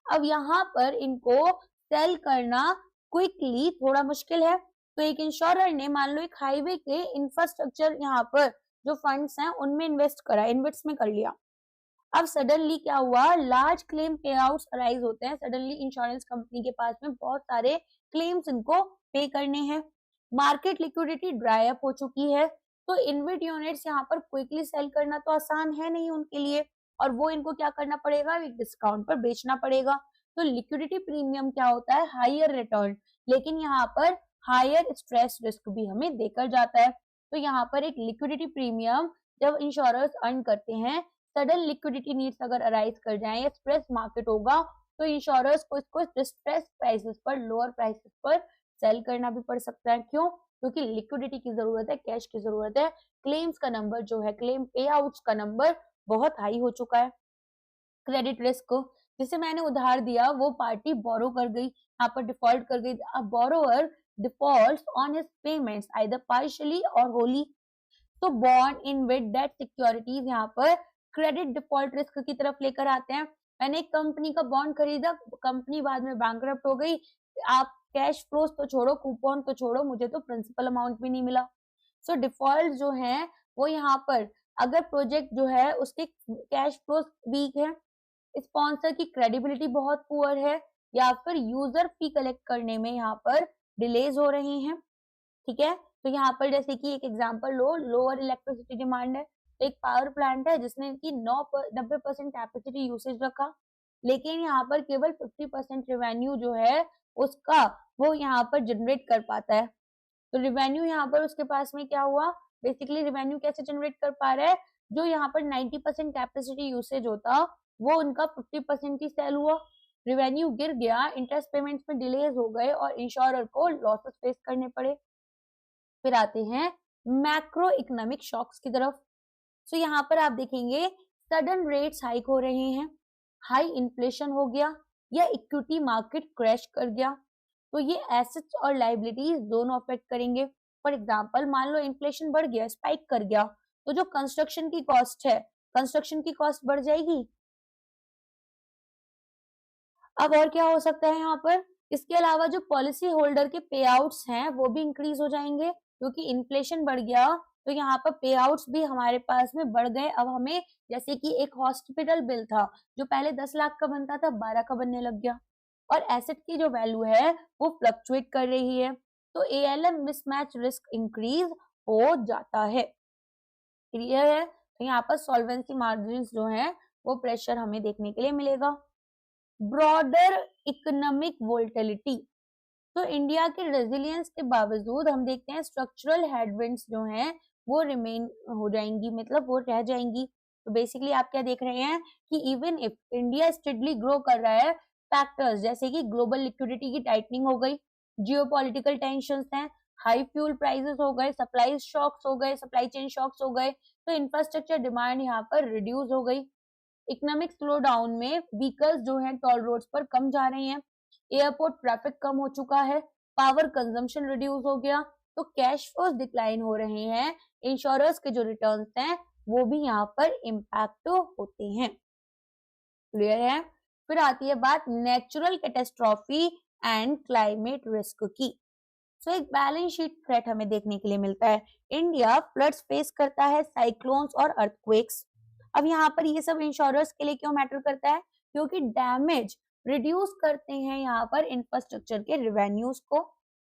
अब यहाँ पर इनको सेल करना क्विकली थोड़ा मुश्किल है। तो एक इंश्योरर ने मान लो एक हाईवे के इंफ्रास्ट्रक्चर यहाँ पर जो फंड्स हैं उनमें इन्वेस्ट करा, इन्वेस्ट में कर लिया। अब सडनली क्या हुआ, लार्ज क्लेम पे आउट्स अराइज होते हैं। सडनली इंश्योरेंस कंपनी के पास में बहुत सारे क्लेम्स इनको पे करने हैं, मार्केट लिक्विडिटी ड्राई अप हो चुकी है। तो इन्वेट यूनिट्स यहाँ पर क्विकली सेल करना तो आसान है नहीं उनके लिए, और वो इनको क्या करना पड़ेगा, एक डिस्काउंट पर बेचना पड़ेगा। तो लिक्विडिटी प्रीमियम क्या होता है, हायर रिटर्न, लेकिन यहाँ पर हायर स्ट्रेस रिस्क भी हमें देकर जाता है। तो यहाँ पर एक लिक्विडिटी प्रीमियम जब इंश्योरर्स अर्न करते हैं, सडन लिक्विडिटी नीड्स अगर अराइज कर जाए या स्ट्रेस मार्केट होगा तो इंश्योरर्स को इसको डिस्ट्रेस प्राइसेस पर, लोअर प्राइसेस पर सेल करना भी पड़ सकता है। क्यों? क्योंकि लिक्विडिटी की जरूरत है, कैश की जरूरत है, क्लेम्स का नंबर जो है, क्लेम पे आउट्स का नंबर बहुत हाई हो चुका है। क्रेडिट रिस्क को, जिसे मैंने उधार दिया वो पार्टी बोरो कर गई, यहाँ पर डिफॉल्ट कर गई। Borrower defaults on his payments either partially और होली। तो bond in with debt securities यहाँ पर क्रेडिट डिफॉल्ट रिस्क की तरफ लेकर आते हैं। मैंने एक कंपनी का बॉन्ड खरीदा, कंपनी बाद में बैंकरप्ट हो गई, आप कैश फ्लोस तो छोड़ो, कूपन तो छोड़ो, मुझे तो प्रिंसिपल अमाउंट भी नहीं मिला। सो डिफॉल्ट जो है वो यहाँ पर, अगर प्रोजेक्ट जो है उसके कैश फ्लोस वीक है, स्पॉन्सर की क्रेडिबिलिटी बहुत पुअर है, या फिर यूजर फी कलेक्ट करने में यहाँ पर डिलेज हो रहे हैं। ठीक है, तो यहाँ पर जैसे कि एक एग्जांपल लो, लोअर इलेक्ट्रिसिटी डिमांड है, तो एक पावर प्लांट है जिसने की 90% कैपेसिटी यूसेज रखा, लेकिन यहाँ पर केवल 50% रेवेन्यू जो है उसका वो यहाँ पर जनरेट कर पाता है। तो रेवेन्यू यहाँ पर उसके पास में क्या हुआ, बेसिकली रेवेन्यू कैसे जनरेट कर पा रहा है, जो यहाँ पर 90% कैपेसिटी यूसेज होता वो उनका 50% ही सेल हुआ, रेवेन्यू गिर गया, इंटरेस्ट पेमेंट्स में डिलेज हो गए और इंश्योरर को लॉसेस फेस करने पड़े। फिर आते हैं मैक्रो इकोनॉमिक शॉक्स की तरफ। सो यहाँ पर आप देखेंगे सडन रेट्स हाइक हो रहे हैं, हाई इन्फ्लेशन हो गया या इक्विटी मार्केट क्रैश कर गया, तो ये एसेट्स और लाइबिलिटीज दोनों अफेक्ट करेंगे। फॉर एग्जांपल मान लो इन्फ्लेशन बढ़ गया, स्पाइक कर गया, तो जो कंस्ट्रक्शन की कॉस्ट है, कंस्ट्रक्शन की कॉस्ट बढ़ जाएगी। अब और क्या हो सकता है यहाँ पर, इसके अलावा जो पॉलिसी होल्डर के पे आउट्स हैं वो भी इंक्रीज हो जाएंगे, क्योंकि इन्फ्लेशन बढ़ गया तो यहाँ पर पे आउट्स भी हमारे पास में बढ़ गए। अब हमें जैसे कि एक हॉस्पिटल बिल था जो पहले 10 लाख का बनता था 12 का बनने लग गया, और एसेट की जो वैल्यू है वो फ्लक्चुएट कर रही है, तो एएलएम मिसमैच रिस्क इंक्रीज हो जाता है। क्लियर है? तो यहाँ पर सॉल्वेंसी मार्जिन जो है वो प्रेशर हमें देखने के लिए मिलेगा। ब्रॉडर इकोनॉमिक वोलेटिलिटी, तो इंडिया के रेजिलियंस के बावजूद हम देखते हैं स्ट्रक्चरल हेडविंड्स जो हैं वो रिमेन हो जाएंगी, मतलब वो रह जाएंगी। तो बेसिकली आप क्या देख रहे हैं कि even if India steadily grow कर रहा है, फैक्टर्स जैसे कि ग्लोबल लिक्विडिटी की टाइटनिंग हो गई, जियोपॉलिटिकल टेंशंस हैं, हाई फ्यूल प्राइसेस हो गए, सप्लाई शॉक्स हो गए, सप्लाई चेन शॉक्स हो गए, तो इंफ्रास्ट्रक्चर डिमांड यहाँ पर रिड्यूस हो गई। इकोनॉमिक स्लो डाउन में व्हीकल्स जो हैं टोल रोड्स पर कम जा रहे हैं, एयरपोर्ट ट्रैफिक कम हो चुका है, पावर कंजम्पशन रिड्यूस हो गया, तो कैश फ्लोज डिक्लाइन हो रहे हैं, इंश्योरर्स के जो रिटर्न्स हैं वो भी यहाँ पर इम्पैक्ट होते हैं। क्लियर है? फिर आती है बात natural catastrophe and climate risk की। सो एक बैलेंस शीट थ्रेट हमें देखने के लिए मिलता है। इंडिया फ्लड्स फेस करता है, साइक्लोन्स और अर्थक्वेक्स। अब यहाँ पर ये सब इंश्योरर्स के लिए क्यों मैटर करता है, क्योंकि डैमेज रिड्यूस करते हैं यहाँ पर इंफ्रास्ट्रक्चर के रेवेन्यूज को।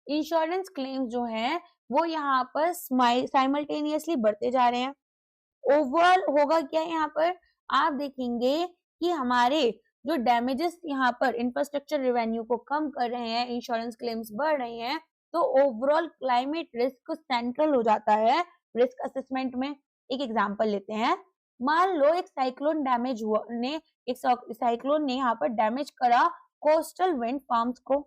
इंश्योरेंस क्लेम्स जो हैं वो यहाँ पर साइमल्टेनियसली बढ़ते जा रहे हैं। ओवरऑल होगा क्या यहाँ पर, आप देखेंगे कि हमारे जो डैमेजेस यहाँ पर इंफ्रास्ट्रक्चर रेवेन्यू को कम कर रहे हैं, इंश्योरेंस क्लेम्स बढ़ रहे हैं, तो ओवरऑल क्लाइमेट रिस्क सेंट्रल हो जाता है रिस्क असेसमेंट में। एक एग्जांपल लेते हैं, मान लो एक साइक्लोन डैमेज हुआ ने एक साइक्लोन ने यहाँ पर डैमेज करा कोस्टल विंड फार्म्स को।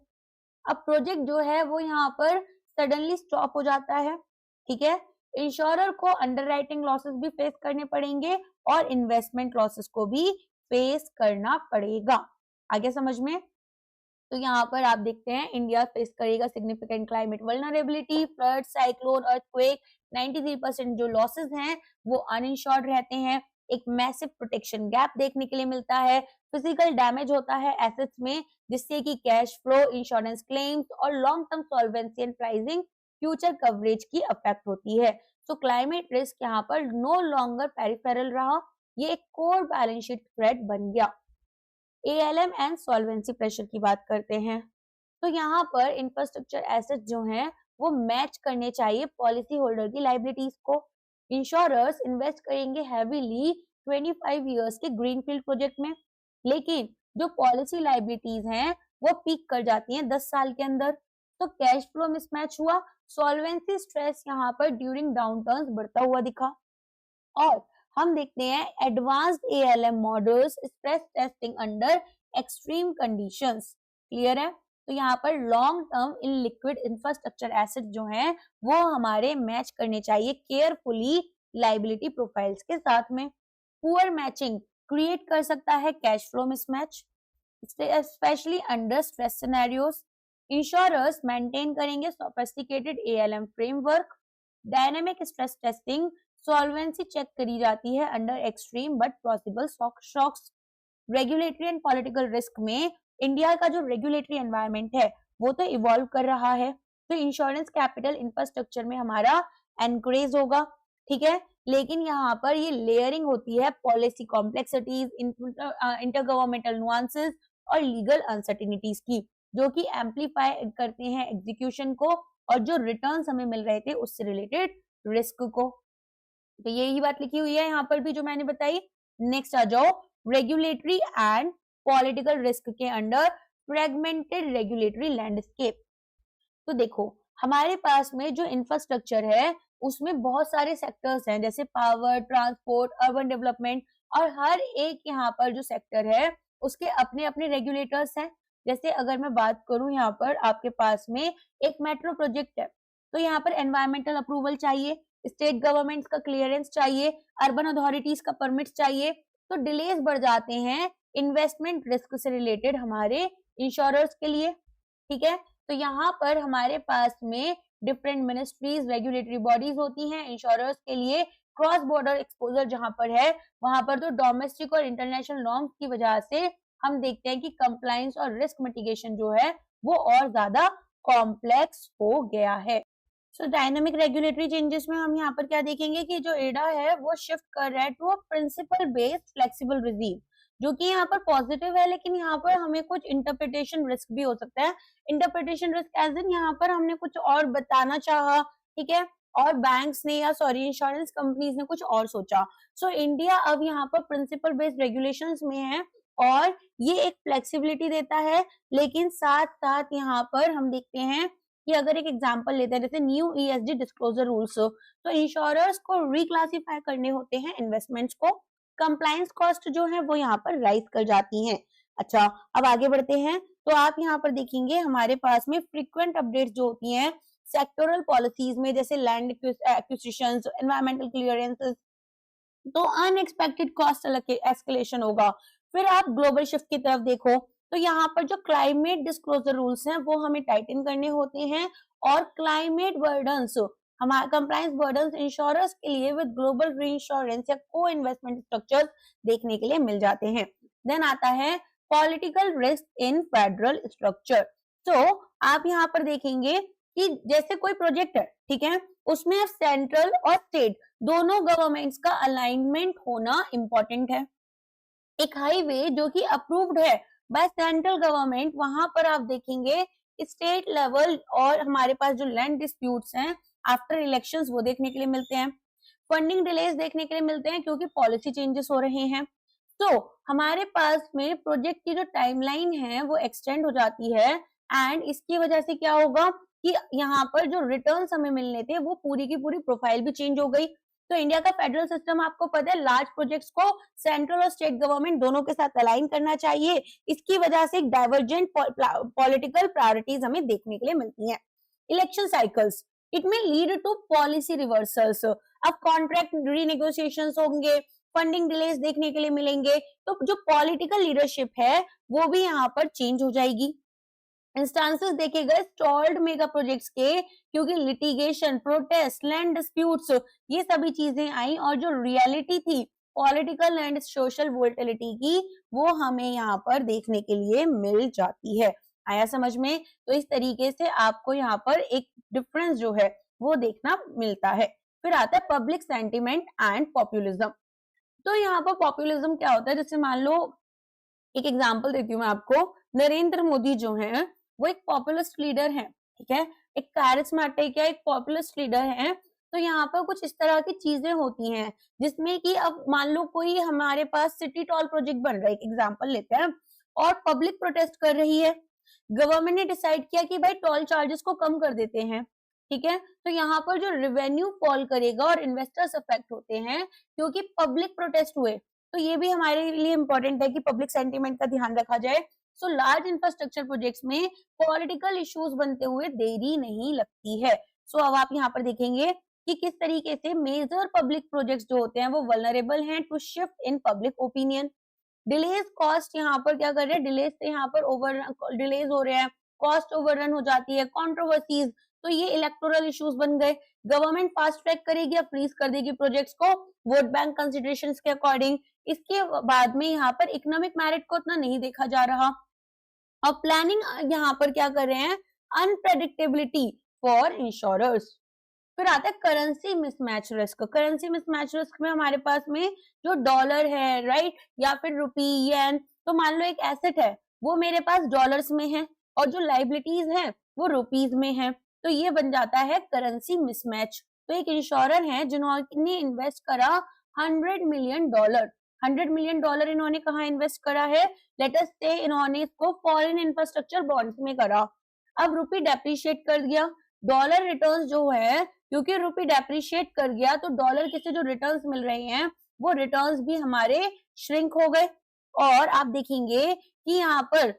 अब प्रोजेक्ट जो है वो यहाँ पर सडनली स्टॉप हो जाता है, ठीक है। इंश्योरर को अंडरराइटिंग लॉसेस भी फेस करने पड़ेंगे और इन्वेस्टमेंट लॉसेस को भी फेस करना पड़ेगा। आगे समझ में? तो यहाँ पर आप देखते हैं इंडिया फेस करेगा significant climate vulnerability, flood, cyclone, earthquake. 93% जो लॉसेस हैं वो अनइंश्योर्ड रहते हैं। एक मैसिव प्रोटेक्शन गैप देखने के लिए मिलता है। फिजिकल डैमेज होता है एसेट्स में, जिससे कि कैश फ्लो, इंश्योरेंस क्लेम्स और long term solvency and pricing future coverage की अफेक्ट होती है। तो क्लाइमेट रिस्क यहाँ पर नो लॉन्गर पेरिफेरल रहा, ये एक कोर बैलेंस शीट थ्रेट बन गया। एएलएम एंड सॉल्वेंसी प्रेशर की बात करते हैं, तो यहाँ पर इंफ्रास्ट्रक्चर एसेट जो हैं वो मैच करने चाहिए पॉलिसी होल्डर की लाइबिलिटीज को। इंश्योरर्स इन्वेस्ट करेंगे हैवीली 25 इयर्स के ग्रीनफील्ड प्रोजेक्ट में, लेकिन जो पॉलिसी लाइबिलिटीज हैं वो पीक कर जाती हैं 10 साल के अंदर, तो कैश फ्लो मिसमैच हुआ। सॉल्वेंसी स्ट्रेस यहाँ पर ड्यूरिंग डाउनटर्न्स बढ़ता हुआ दिखा। और हम देखते हैं advanced ALM models stress testing under extreme conditions. Clear है? तो यहाँ पर long term in liquid infrastructure asset जो हैं वो हमारे मैच करने चाहिए केयरफुली लाइबिलिटी प्रोफाइल्स के साथ में। पुअर मैचिंग क्रिएट कर सकता है cash flow mismatch, specially under stress scenarios. Insurers maintain करेंगे sophisticated ALM framework. Dynamic stress testing, solvency check करी जाती है under extreme but possible shocks. Regulatory and political risk में इंडिया का जो रेगुलेटरी एनवायरनमेंट है वो तो इवॉल्व कर रहा है, तो इंश्योरेंस कैपिटल इंफ्रास्ट्रक्चर में हमारा एनकरेज होगा, ठीक है। लेकिन यहाँ पर ये लेयरिंग होती है पॉलिसी कॉम्प्लेक्सिटीज, इंटरगवर्नमेंटल नुआंसेस और लीगल अनसर्टिनिटीज की, जो कि एम्पलीफाई करते हैं एग्जीक्यूशन को और जो रिटर्न्स हमें मिल रहे थे उससे रिलेटेड रिस्क को। तो यही बात लिखी हुई है यहाँ पर भी जो मैंने बताई। नेक्स्ट आ जाओ, रेगुलेटरी एंड पॉलिटिकल रिस्क के अंडर फ्रेगमेंटेड रेगुलेटरी लैंडस्केप। तो देखो हमारे पास में जो इंफ्रास्ट्रक्चर है उसमें बहुत सारे सेक्टर्स हैं, जैसे पावर, ट्रांसपोर्ट, अर्बन डेवलपमेंट, और हर एक यहाँ पर जो सेक्टर है उसके अपने अपने रेगुलेटर्स हैं। जैसे अगर मैं बात करूं यहाँ पर आपके पास में एक मेट्रो प्रोजेक्ट है, तो यहाँ पर एनवायरमेंटल अप्रूवल चाहिए, स्टेट गवर्नमेंट्स का क्लियरेंस चाहिए, अर्बन अथॉरिटीज का परमिट चाहिए, तो डिलेज बढ़ जाते हैं इन्वेस्टमेंट रिस्क से रिलेटेड हमारे इंश्योरर्स के लिए। ठीक है, तो यहाँ पर हमारे पास में डिफरेंट मिनिस्ट्रीज, रेगुलेटरी बॉडीज होती हैं इंश्योरर्स के लिए। क्रॉस बॉर्डर एक्सपोजर जहां पर है वहां पर तो डोमेस्टिक और इंटरनेशनल नॉर्म्स की वजह से हम देखते हैं कि कंप्लायंस और रिस्क मिटिगेशन जो है वो और ज्यादा कॉम्प्लेक्स हो गया है। सो डायनामिक रेगुलेटरी चेंजेस में हम यहाँ पर क्या देखेंगे कि जो एडा है वो शिफ्ट कर रहा है to a principle based flexible regime, जो कि यहाँ पर पॉजिटिव है, लेकिन यहाँ पर हमें कुछ इंटरप्रिटेशन रिस्क भी हो सकता है। इंटरप्रिटेशन रिस्क एज इन यहाँ पर हमने कुछ और बताना चाहा, ठीक है, और बैंक्स ने या सॉरी इंश्योरेंस कंपनीज ने कुछ और सोचा। सो इंडिया अब यहाँ पर प्रिंसिपल बेस्ड रेगुलेशंस में है और ये एक फ्लेक्सिबिलिटी देता है, लेकिन साथ साथ यहाँ पर हम देखते हैं कि अगर एक एग्जांपल लेते हैं जैसे न्यू ईएसजी डिस्क्लोजर रूल्स, तो इंश्योरर्स को रिक्लासिफाई करने होते हैं इन्वेस्टमेंट्स को, कंप्लायंस कॉस्ट जो है वो यहाँ पर राइज कर जाती हैं। अच्छा, अब आगे बढ़ते हैं, तो आप यहाँ पर देखेंगे हमारे पास में फ्रीक्वेंट अपडेट्स जो होती हैं सेक्टोरल पॉलिसीज में, जैसे लैंड एक्विजिशंस, एनवायरमेंटल क्लियरेंसेस, तो अनएक्सपेक्टेड कॉस्ट एस्केलेशन होगा। फिर आप ग्लोबल शिफ्ट की तरफ देखो, तो यहाँ पर जो क्लाइमेट डिस्क्लोजर रूल्स हैं वो हमें टाइटन करने होते हैं, और क्लाइमेट बर्डन्स, हमारे कंप्लायंस बर्डन्स इंश्योरर्स के लिए विद ग्लोबल रीइंश्योरेंस या को इन्वेस्टमेंट स्ट्रक्चर्स देखने के लिए मिल जाते हैं। देन आता है political risk in federal structure. तो आप यहाँ पर देखेंगे कि जैसे कोई प्रोजेक्ट है, ठीक है, उसमें सेंट्रल और स्टेट दोनों गवर्नमेंट्स का अलाइनमेंट होना इंपॉर्टेंट है। एक हाईवे जो कि अप्रूव्ड है बाय सेंट्रल गवर्नमेंट, वहां पर आप देखेंगे स्टेट लेवल और हमारे पास जो लैंड डिस्प्यूट्स हैं आफ्टर इलेक्शंस वो देखने के लिए मिलते हैं। फंडिंग डिलेज देखने के लिए मिलते हैं क्योंकि पॉलिसी चेंजेस हो रहे हैं। तो हमारे पास में प्रोजेक्ट की जो टाइमलाइन है वो एक्सटेंड हो जाती है, एंड इसकी वजह से क्या होगा कि यहाँ पर जो रिटर्न्स हमें मिलने थे वो पूरी की पूरी प्रोफाइल भी चेंज हो गई। तो इंडिया का फेडरल सिस्टम आपको पता है लार्ज प्रोजेक्ट्स को सेंट्रल और स्टेट गवर्नमेंट दोनों के साथ अलाइन करना चाहिए। इसकी वजह से एक डाइवर्जेंट पॉलिटिकल प्रायोरिटीज हमें देखने के लिए मिलती हैं। इलेक्शन साइकिल्स, इट में लीड टू पॉलिसी रिवर्सल्स। अब कॉन्ट्रैक्ट रीनेगोशिएशंस होंगे, फंडिंग डिलेज देखने के लिए मिलेंगे, तो जो पॉलिटिकल लीडरशिप है वो भी यहाँ पर चेंज हो जाएगी। इंस्टांसेस देखे गए स्टॉल्ड मेगा प्रोजेक्ट्स के, क्योंकि लिटिगेशन, प्रोटेस्ट, लैंड डिस्प्यूट्स, ये सभी चीजें आई, और जो रियलिटी थी पॉलिटिकल एंड सोशल वोलेटिलिटी की वो हमें यहाँ पर देखने के लिए मिल जाती है। आया समझ में? तो इस तरीके से आपको यहाँ पर एक डिफरेंस जो है वो देखना मिलता है। फिर आता है पब्लिक सेंटिमेंट एंड पॉपुलिज्म। तो यहाँ पर पॉपुलिज्म क्या होता है, जैसे मान लो एक एग्जांपल देती हूँ मैं आपको, नरेंद्र मोदी जो है वो एक पॉपुलिस्ट लीडर है, ठीक है, एक कैरिस्मेटिक या एक पॉपुलिस्ट लीडर है। तो यहाँ पर कुछ इस तरह की चीजें होती हैं जिसमें कि अब मान लो कोई हमारे पास सिटी टॉल प्रोजेक्ट बन रहा है, एक एग्जांपल लेते हैं, और पब्लिक प्रोटेस्ट कर रही है। गवर्नमेंट ने डिसाइड किया कि भाई टोल चार्जेस को कम कर देते हैं, ठीक है, तो यहाँ पर जो रेवेन्यू फॉल करेगा और इन्वेस्टर्स अफेक्ट होते हैं क्योंकि पब्लिक प्रोटेस्ट हुए। तो ये भी हमारे लिए इंपॉर्टेंट है कि पब्लिक सेंटीमेंट का ध्यान रखा जाए। सो लार्ज इंफ्रास्ट्रक्चर प्रोजेक्ट्स में पॉलिटिकल इश्यूज बनते हुए देरी नहीं लगती है। सो अब आप यहाँ पर देखेंगे कि किस तरीके से मेजर पब्लिक प्रोजेक्ट्स जो होते हैं वो वल्नरेबल हैं to shift in public opinion. Delays cost यहाँ पर क्या कर रहे हैं, डिलेज से यहाँ पर डिलेज हो रहे हैं, कॉस्ट ओवररन हो जाती है, कंट्रोवर्सीज, तो ये इलेक्टोरल इश्यूज बन गए। गवर्नमेंट फास्ट ट्रैक करेगी या फ्रीज कर देगी प्रोजेक्ट्स को वोट बैंक कंसिडरेशंस के अकॉर्डिंग। इसके बाद में यहाँ पर इकोनॉमिक मेरिट को उतना नहीं देखा जा रहा। अब प्लानिंग यहाँ पर क्या कर रहे हैं, अनप्रेडिक्टेबिलिटी फॉर इंश्योरर्स। फिर आता है currency mismatch risk. Currency mismatch risk में हमारे पास में जो डॉलर है, राइट, या फिर रुपी, येन, तो मान लो एक एसेट है वो मेरे पास डॉलर्स में है और जो लाइबिलिटीज है वो रुपीज में है, तो ये बन जाता है करेंसी मिसमैच। तो एक इंश्योरर है जिन्होंने इन्वेस्ट करा $100 मिलियन। $100 मिलियन इन्होंने कहाँ इन्वेस्ट करा है, लेट अस से इन्होंने इसको फॉरेन इंफ्रास्ट्रक्चर बॉन्ड्स में करा। अब रुपी डेप्रिशिएट कर दिया, डॉलर रिटर्न्स जो है, क्योंकि रुपी डेप्रिशिएट कर गया तो डॉलर के से जो रिटर्न्स मिल रहे हैं वो रिटर्न्स भी हमारे श्रिंक हो गए। और आप देखेंगे कि यहाँ पर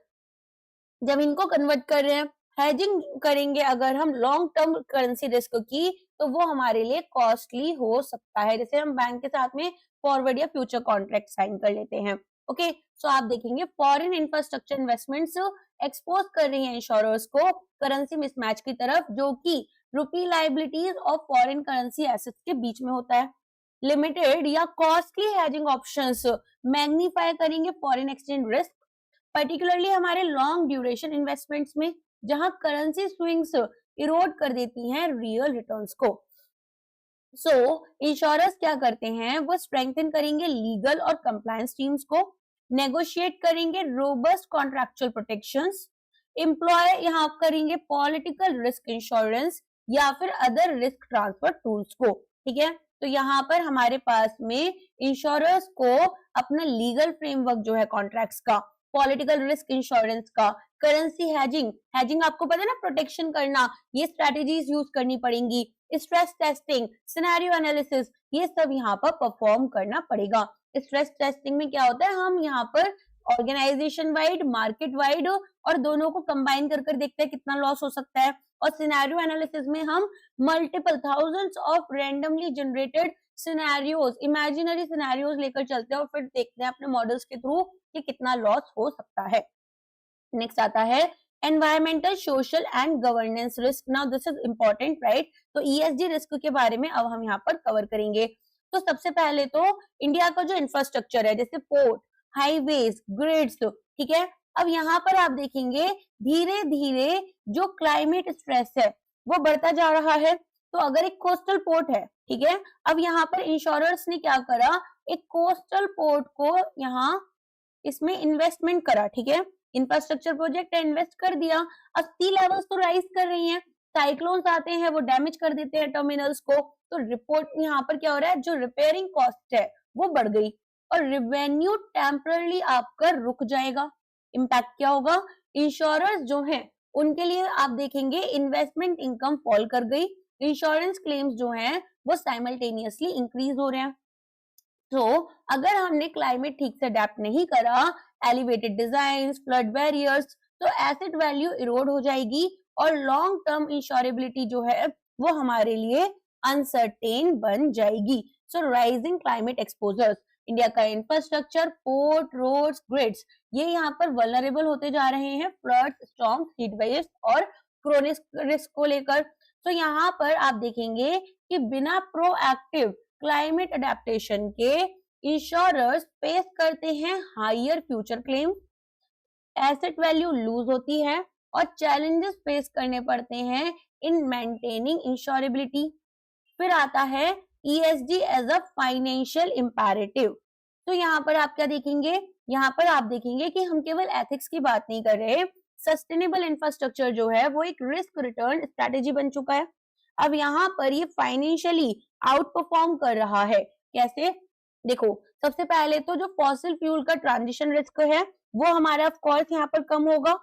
जब इनको कन्वर्ट कर रहे हैं हेजिंग करेंगे अगर हम लॉन्ग टर्म करेंसी रिस्क की, तो वो हमारे लिए कॉस्टली हो सकता है। जैसे हम बैंक के साथ में फॉरवर्ड या फ्यूचर कॉन्ट्रैक्ट साइन कर लेते हैं। ओके, सो आप देखेंगे फॉरेन इंफ्रास्ट्रक्चर इन्वेस्टमेंट्स एक्सपोज कर रही है इंश्योरर्स को करेंसी मिसमैच की तरफ, जो कि रुपी लाइबिलिटीज और फॉरेन करेंसी एसेट्स के बीच में होता है। लिमिटेड या कॉस्टली हेजिंग ऑप्शंस मैग्नीफाई करेंगे फॉरेन एक्सचेंज रिस्क, पर्टिकुलरली हमारे लॉन्ग ड्यूरेशन इन्वेस्टमेंट्स में, जहां करेंसी स्विंग्स इरोड कर देती हैं रियल रिटर्न्स को। सो इंश्योरर्स क्या करते हैं, वो स्ट्रेंथन करेंगे लीगल और कंप्लायंस टीम्स को, नेगोशिएट करेंगे रोबस्ट कॉन्ट्रैक्चुअल प्रोटेक्शंस, एम्प्लॉय यहाँ करेंगे पॉलिटिकल रिस्क इंश्योरेंस या फिर अदर रिस्क ट्रांसफर टूल्स को। ठीक है, तो यहाँ पर हमारे पास में इंश्योरर्स को अपना लीगल फ्रेमवर्क जो है कॉन्ट्रैक्ट्स का, पॉलिटिकल रिस्क इंश्योरेंस का, करेंसी हैजिंग, हैजिंग आपको पता है ना प्रोटेक्शन करना, ये स्ट्रेटेजीज यूज करनी पड़ेंगी, स्ट्रेस टेस्टिंग, सिनेरियो एनालिसिस, ये सब यहाँ पर परफॉर्म करना पड़ेगा। स्ट्रेस टेस्टिंग में क्या होता है, हम यहाँ पर ऑर्गेनाइजेशन वाइड, मार्केट वाइड और दोनों को कंबाइन कर कर देखते हैं कितना लॉस हो सकता है। और सिनेरियो एनालिसिस में हम multiple thousands of randomly generated scenarios, imaginary scenarios लेकर चलते हैं और फिर देखते हैं अपने मॉडल्स के थ्रू कि कितना लॉस हो सकता है। नेक्स्ट आता है environmental, social and governance risk. Now this is important, right? तो ईएसजी रिस्क के बारे में अब हम यहाँ पर कवर करेंगे। तो सबसे पहले तो इंडिया का जो इंफ्रास्ट्रक्चर है, जैसे पोर्ट, हाईवेज, ग्रिड्स, ठीक है, अब यहाँ पर आप देखेंगे धीरे धीरे जो क्लाइमेट स्ट्रेस है वो बढ़ता जा रहा है। तो अगर एक कोस्टल पोर्ट है, ठीक है, अब यहाँ पर इंश्योरर्स ने क्या करा, एक कोस्टल पोर्ट को यहाँ इसमें इन्वेस्टमेंट करा, ठीक है, इंफ्रास्ट्रक्चर प्रोजेक्ट इन्वेस्ट कर दिया। अब सी लेवल्स तो राइज कर रही हैं, साइक्लोन्स आते हैं वो डैमेज कर देते हैं टर्मिनल्स को, तो रिपोर्ट यहाँ पर क्या हो रहा है, जो रिपेयरिंग कॉस्ट है वो बढ़ गई और रेवेन्यू टेम्परली आपका रुक जाएगा। इम्पैक्ट क्या होगा, इंश्योरर्स जो हैं उनके लिए आप देखेंगे इन्वेस्टमेंट इनकम फॉल कर गई, इंश्योरेंस क्लेम्स जो हैं वो साइमल्टेनियसली इंक्रीज हो रहे हैं। तो अगर हमने क्लाइमेट ठीक से अडेप्ट नहीं करा, एलिवेटेड डिजाइन, फ्लड बैरियर्स, तो एसेट वैल्यू इरोड हो जाएगी और लॉन्ग टर्म इंश्योरेबिलिटी जो है वो हमारे लिए अनसर्टेन बन जाएगी। So rising climate exposures, India का इंफ्रास्ट्रक्चर, पोर्ट, रोड्स, ग्रिड्स, ये यहाँ पर वल्नरेबल होते जा रहे हैं फ्लड्स, स्टॉर्म्स, हीट वेव्स और क्रोनिक रिस्क को लेकर। तो यहाँ पर आप देखेंगे कि बिना प्रोएक्टिव क्लाइमेट अडेप्टेशन के इंश्योरर्स फेस करते हैं higher future claim, asset value lose होती है और चैलेंजेस फेस करने पड़ते हैं इन मेंटेनिंग इंश्योरेबिलिटी। फिर आता है ESG as a financial imperative. तो यहाँ पर आप क्या देखेंगे, यहाँ पर आप देखेंगे कि हम केवल एथिक्स की बात नहीं कर रहे, सस्टेनेबल इंफ्रास्ट्रक्चर जो है वो एक रिस्क रिटर्न स्ट्रेटेजी बन चुका है। अब यहाँ पर ये फाइनेंशियली आउट परफॉर्म कर रहा है। कैसे, देखो सबसे पहले तो जो फॉसिल फ्यूल का ट्रांजिशन रिस्क है वो हमारा ऑफ कोर्स यहाँ पर कम होगा।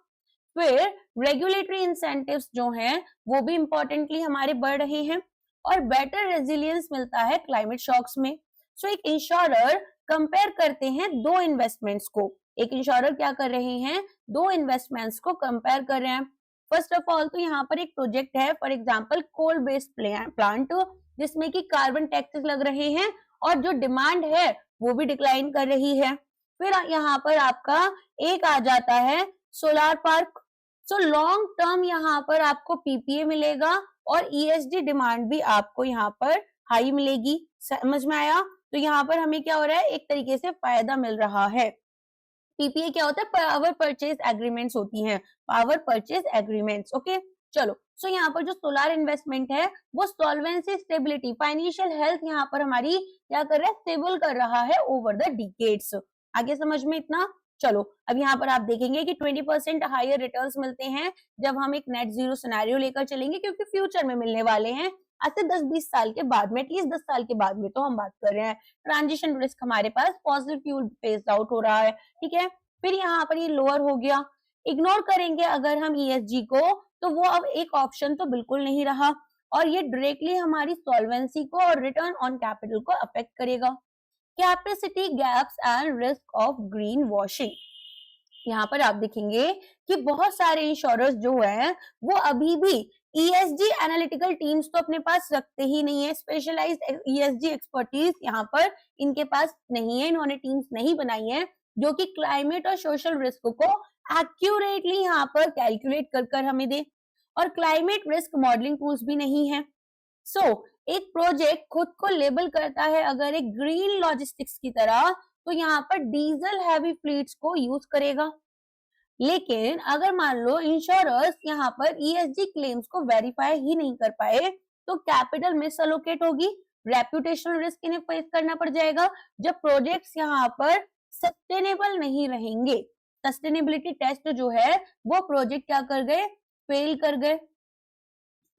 फिर रेगुलेटरी इंसेंटिव्स जो हैं वो भी इंपॉर्टेंटली हमारे बढ़ रहे हैं और बेटर रेजिलियंस मिलता है क्लाइमेट शॉक्स में। सो एक इंश्योरर कंपेयर करते हैं दो इन्वेस्टमेंट्स को, एक इंश्योरर क्या कर रहे हैं, दो इन्वेस्टमेंट्स को कंपेयर कर रहे हैं। फर्स्ट ऑफ ऑल तो यहाँ पर एक प्रोजेक्ट है, for example coal based plant, जिसमें कि कार्बन टैक्सेस लग रहे हैं और जो डिमांड है वो भी डिक्लाइन कर रही है। फिर यहाँ पर आपका एक आ जाता है solar park. So long term यहाँ पर आपको पीपीए मिलेगा और ईएसडी डिमांड भी आपको यहाँ पर हाई मिलेगी। समझ में आया? तो यहाँ पर हमें क्या हो रहा है, एक तरीके से फायदा मिल रहा है। पीपीए क्या होता है, पावर परचेज एग्रीमेंट्स होती हैं, पावर परचेज एग्रीमेंट्स। ओके, चलो, सो यहाँ पर जो सोलार इन्वेस्टमेंट है वो सॉल्वेंसी, स्टेबिलिटी, फाइनेंशियल हेल्थ यहाँ पर हमारी क्या कर रहा है, स्टेबल कर रहा है ओवर द डिकेड्स। आगे समझ में इतना? चलो, अब यहाँ पर आप देखेंगे कि 20% हायर रिटर्न्स मिलते हैं जब हम एक नेट जीरो सिनेरियो लेकर चलेंगे, क्योंकि फ्यूचर में मिलने वाले हैं, आज से 10-20 साल के बाद में, एटलीस्ट 10 साल के बाद में तो हम बात कर रहे हैं। ट्रांजिशन रिस्क हमारे पास फॉसिल फ्यूल फेज आउट हो रहा है, ठीक है। फिर यहाँ पर ये लोअर हो गया। इग्नोर करेंगे अगर हम ईएसजी को, तो वो अब एक ऑप्शन तो बिल्कुल नहीं रहा और ये डायरेक्टली हमारी सॉल्वेंसी को और रिटर्न ऑन कैपिटल को अफेक्ट करेगा। Capacity gaps and risk of green washing. यहाँ पर आप देखेंगे कि बहुत सारे इंश्योरर्स जो है वो अभी भी ईएसजी एनालिटिकल टीम्स तो अपने पास रखते ही नहीं है, स्पेशलाइज्ड ईएसजी एक्सपर्टीज यहाँ पर इनके पास नहीं है, इन्होंने टीम्स नहीं बनाई है जो कि क्लाइमेट और सोशल रिस्क को एक्यूरेटली यहाँ पर कैलकुलेट कर कर हमें दे, और क्लाइमेट रिस्क मॉडलिंग टूल्स भी नहीं है। सो एक प्रोजेक्ट खुद को लेबल करता है अगर एक ग्रीन लॉजिस्टिक्स की तरह, तो यहाँ पर डीजल हैवी फ्लीट्स को यूज करेगा। लेकिन अगर मान लो इंश्योरर्स यहाँ पर ईएसजी क्लेम्स को वेरीफाई ही नहीं कर पाए, तो कैपिटल मिस एलोकेट होगी, रेप्यूटेशनल रिस्क इन्हें फेस करना पड़ जाएगा जब प्रोजेक्ट्स यहाँ पर सस्टेनेबल नहीं रहेंगे। सस्टेनेबिलिटी टेस्ट जो है वो प्रोजेक्ट क्या कर गए, फेल कर गए।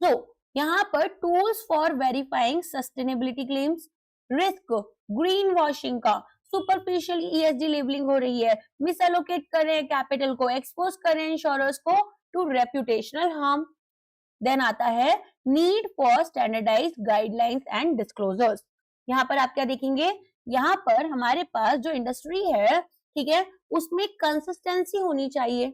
तो यहाँ पर tools for verifying sustainability claims, risk, green washing का सुपरफिशियल ईएसजी लेबलिंग हो रही है, मिस एलोकेट कर रहे हैं कैपिटल को, एक्सपोज कर रहे हैं इंश्योरर्स को टू रेप्यूटेशनल हार्म। देन आता है need for standardised guidelines and disclosures. यहाँ पर आप क्या देखेंगे, यहाँ पर हमारे पास जो इंडस्ट्री है, ठीक है, उसमें कंसिस्टेंसी होनी चाहिए।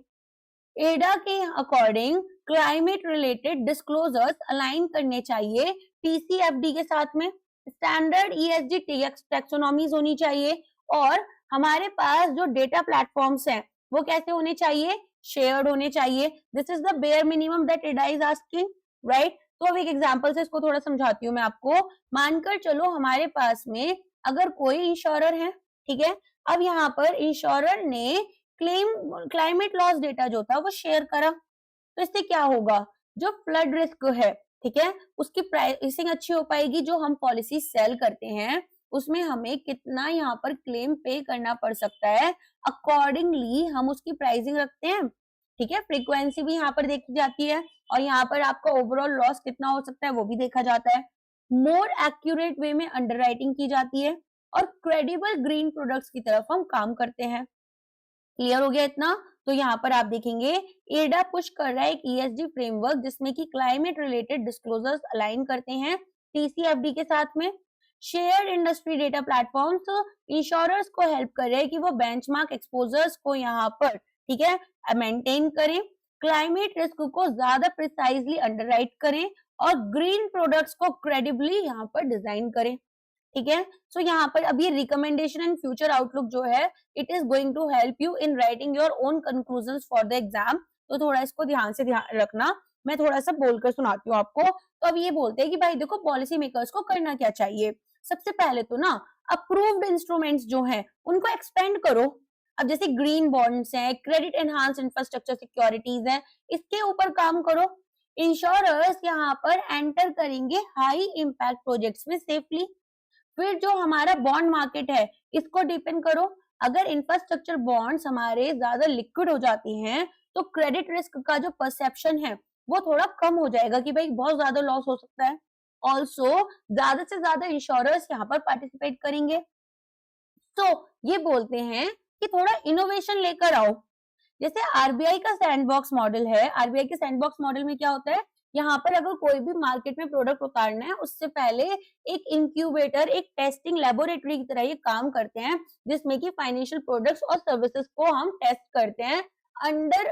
एडा के according climate related disclosures align करने चाहिए टीसीएफडी के साथ में, स्टैंडर्ड ईएसजी टैक्सोनॉमीज होनी चाहिए, और हमारे पास जो डेटा प्लेटफॉर्म्स हैं वो कैसे होने चाहिए, शेयर्ड होने चाहिए। This is the bare minimum that एडा इज आस्किंग, राइट। तो अब एक एग्जांपल से इसको थोड़ा समझाती हूँ मैं आपको। मानकर चलो हमारे पास में अगर कोई इंश्योरर है, ठीक है, अब यहाँ पर इंश्योरर ने क्लाइमेट लॉस डेटा जो था वो शेयर करा, तो इससे क्या होगा, जो फ्लड रिस्क है, ठीक है, उसकी प्राइसिंग अच्छी हो पाएगी। जो हम पॉलिसी सेल करते हैं उसमें हमें कितना यहाँ पर क्लेम पे करना पड़ सकता है, अकॉर्डिंगली हम उसकी प्राइसिंग रखते हैं, ठीक है। फ्रीक्वेंसी भी यहाँ पर देखी जाती है, और यहाँ पर आपका ओवरऑल लॉस कितना हो सकता है वो भी देखा जाता है। मोर एक्यूरेट वे में अंडरराइटिंग की जाती है, और क्रेडिबल ग्रीन प्रोडक्ट्स की तरफ हम काम करते हैं। क्लियर हो गया इतना। तो यहाँ पर आप देखेंगे एडा पुश कर रहा है एक ईएसजी फ्रेमवर्क जिसमें कि क्लाइमेट रिलेटेड डिस्क्लोजर्स अलाइन करते हैं टीसीएफडी के साथ में। Shared industry data platforms insurers को हेल्प कर रहे हैं कि वो बेंचमार्क एक्सपोजर्स को यहाँ पर, ठीक है, मेंटेन करें, क्लाइमेट रिस्क को ज्यादा प्रिसाइजली अंडरराइट करें, और ग्रीन प्रोडक्ट्स को क्रेडिबली यहाँ पर डिजाइन करें, ठीक है। सो यहाँ पर अब ये रिकमेंडेशन एंड फ्यूचर आउटलुक जो है it is going to help you in writing your own conclusions for the exam. तो थोड़ा इसको ध्यान से रखना, मैं थोड़ा सा बोलकर सुनाती हूँ आपको। तो अब ये बोलते हैं कि भाई देखो पॉलिसी मेकर्स को करना क्या चाहिए। सबसे पहले तो ना अप्रूव्ड इंस्ट्रूमेंट्स जो हैं उनको एक्सपेंड करो। अब जैसे ग्रीन बॉन्ड्स हैं, क्रेडिट एनहांस इंफ्रास्ट्रक्चर सिक्योरिटीज हैं, इसके ऊपर काम करो। इंश्योरर्स यहाँ पर एंटर करेंगे हाई इम्पैक्ट प्रोजेक्ट्स में सेफली। फिर जो हमारा बॉन्ड मार्केट है इसको डिपेंड करो। अगर इंफ्रास्ट्रक्चर बॉन्ड्स हमारे ज्यादा लिक्विड हो जाती हैं तो क्रेडिट रिस्क का जो परसेप्शन है वो थोड़ा कम हो जाएगा कि भाई बहुत ज्यादा लॉस हो सकता है। ऑल्सो ज्यादा से ज्यादा इंश्योरर्स यहाँ पर पार्टिसिपेट करेंगे। तो ये बोलते हैं कि थोड़ा इनोवेशन लेकर आओ। जैसे आरबीआई का सैंडबॉक्स मॉडल है, आरबीआई के सैंडबॉक्स मॉडल में क्या होता है, यहाँ पर अगर कोई भी मार्केट में प्रोडक्ट उतारना है उससे पहले एक इंक्यूबेटर, एक टेस्टिंग लेबोरेटरी की तरह ये काम करते हैं, जिसमें कि फाइनेंशियल प्रोडक्ट्स और सर्विसेज को हम टेस्ट करते हैं अंडर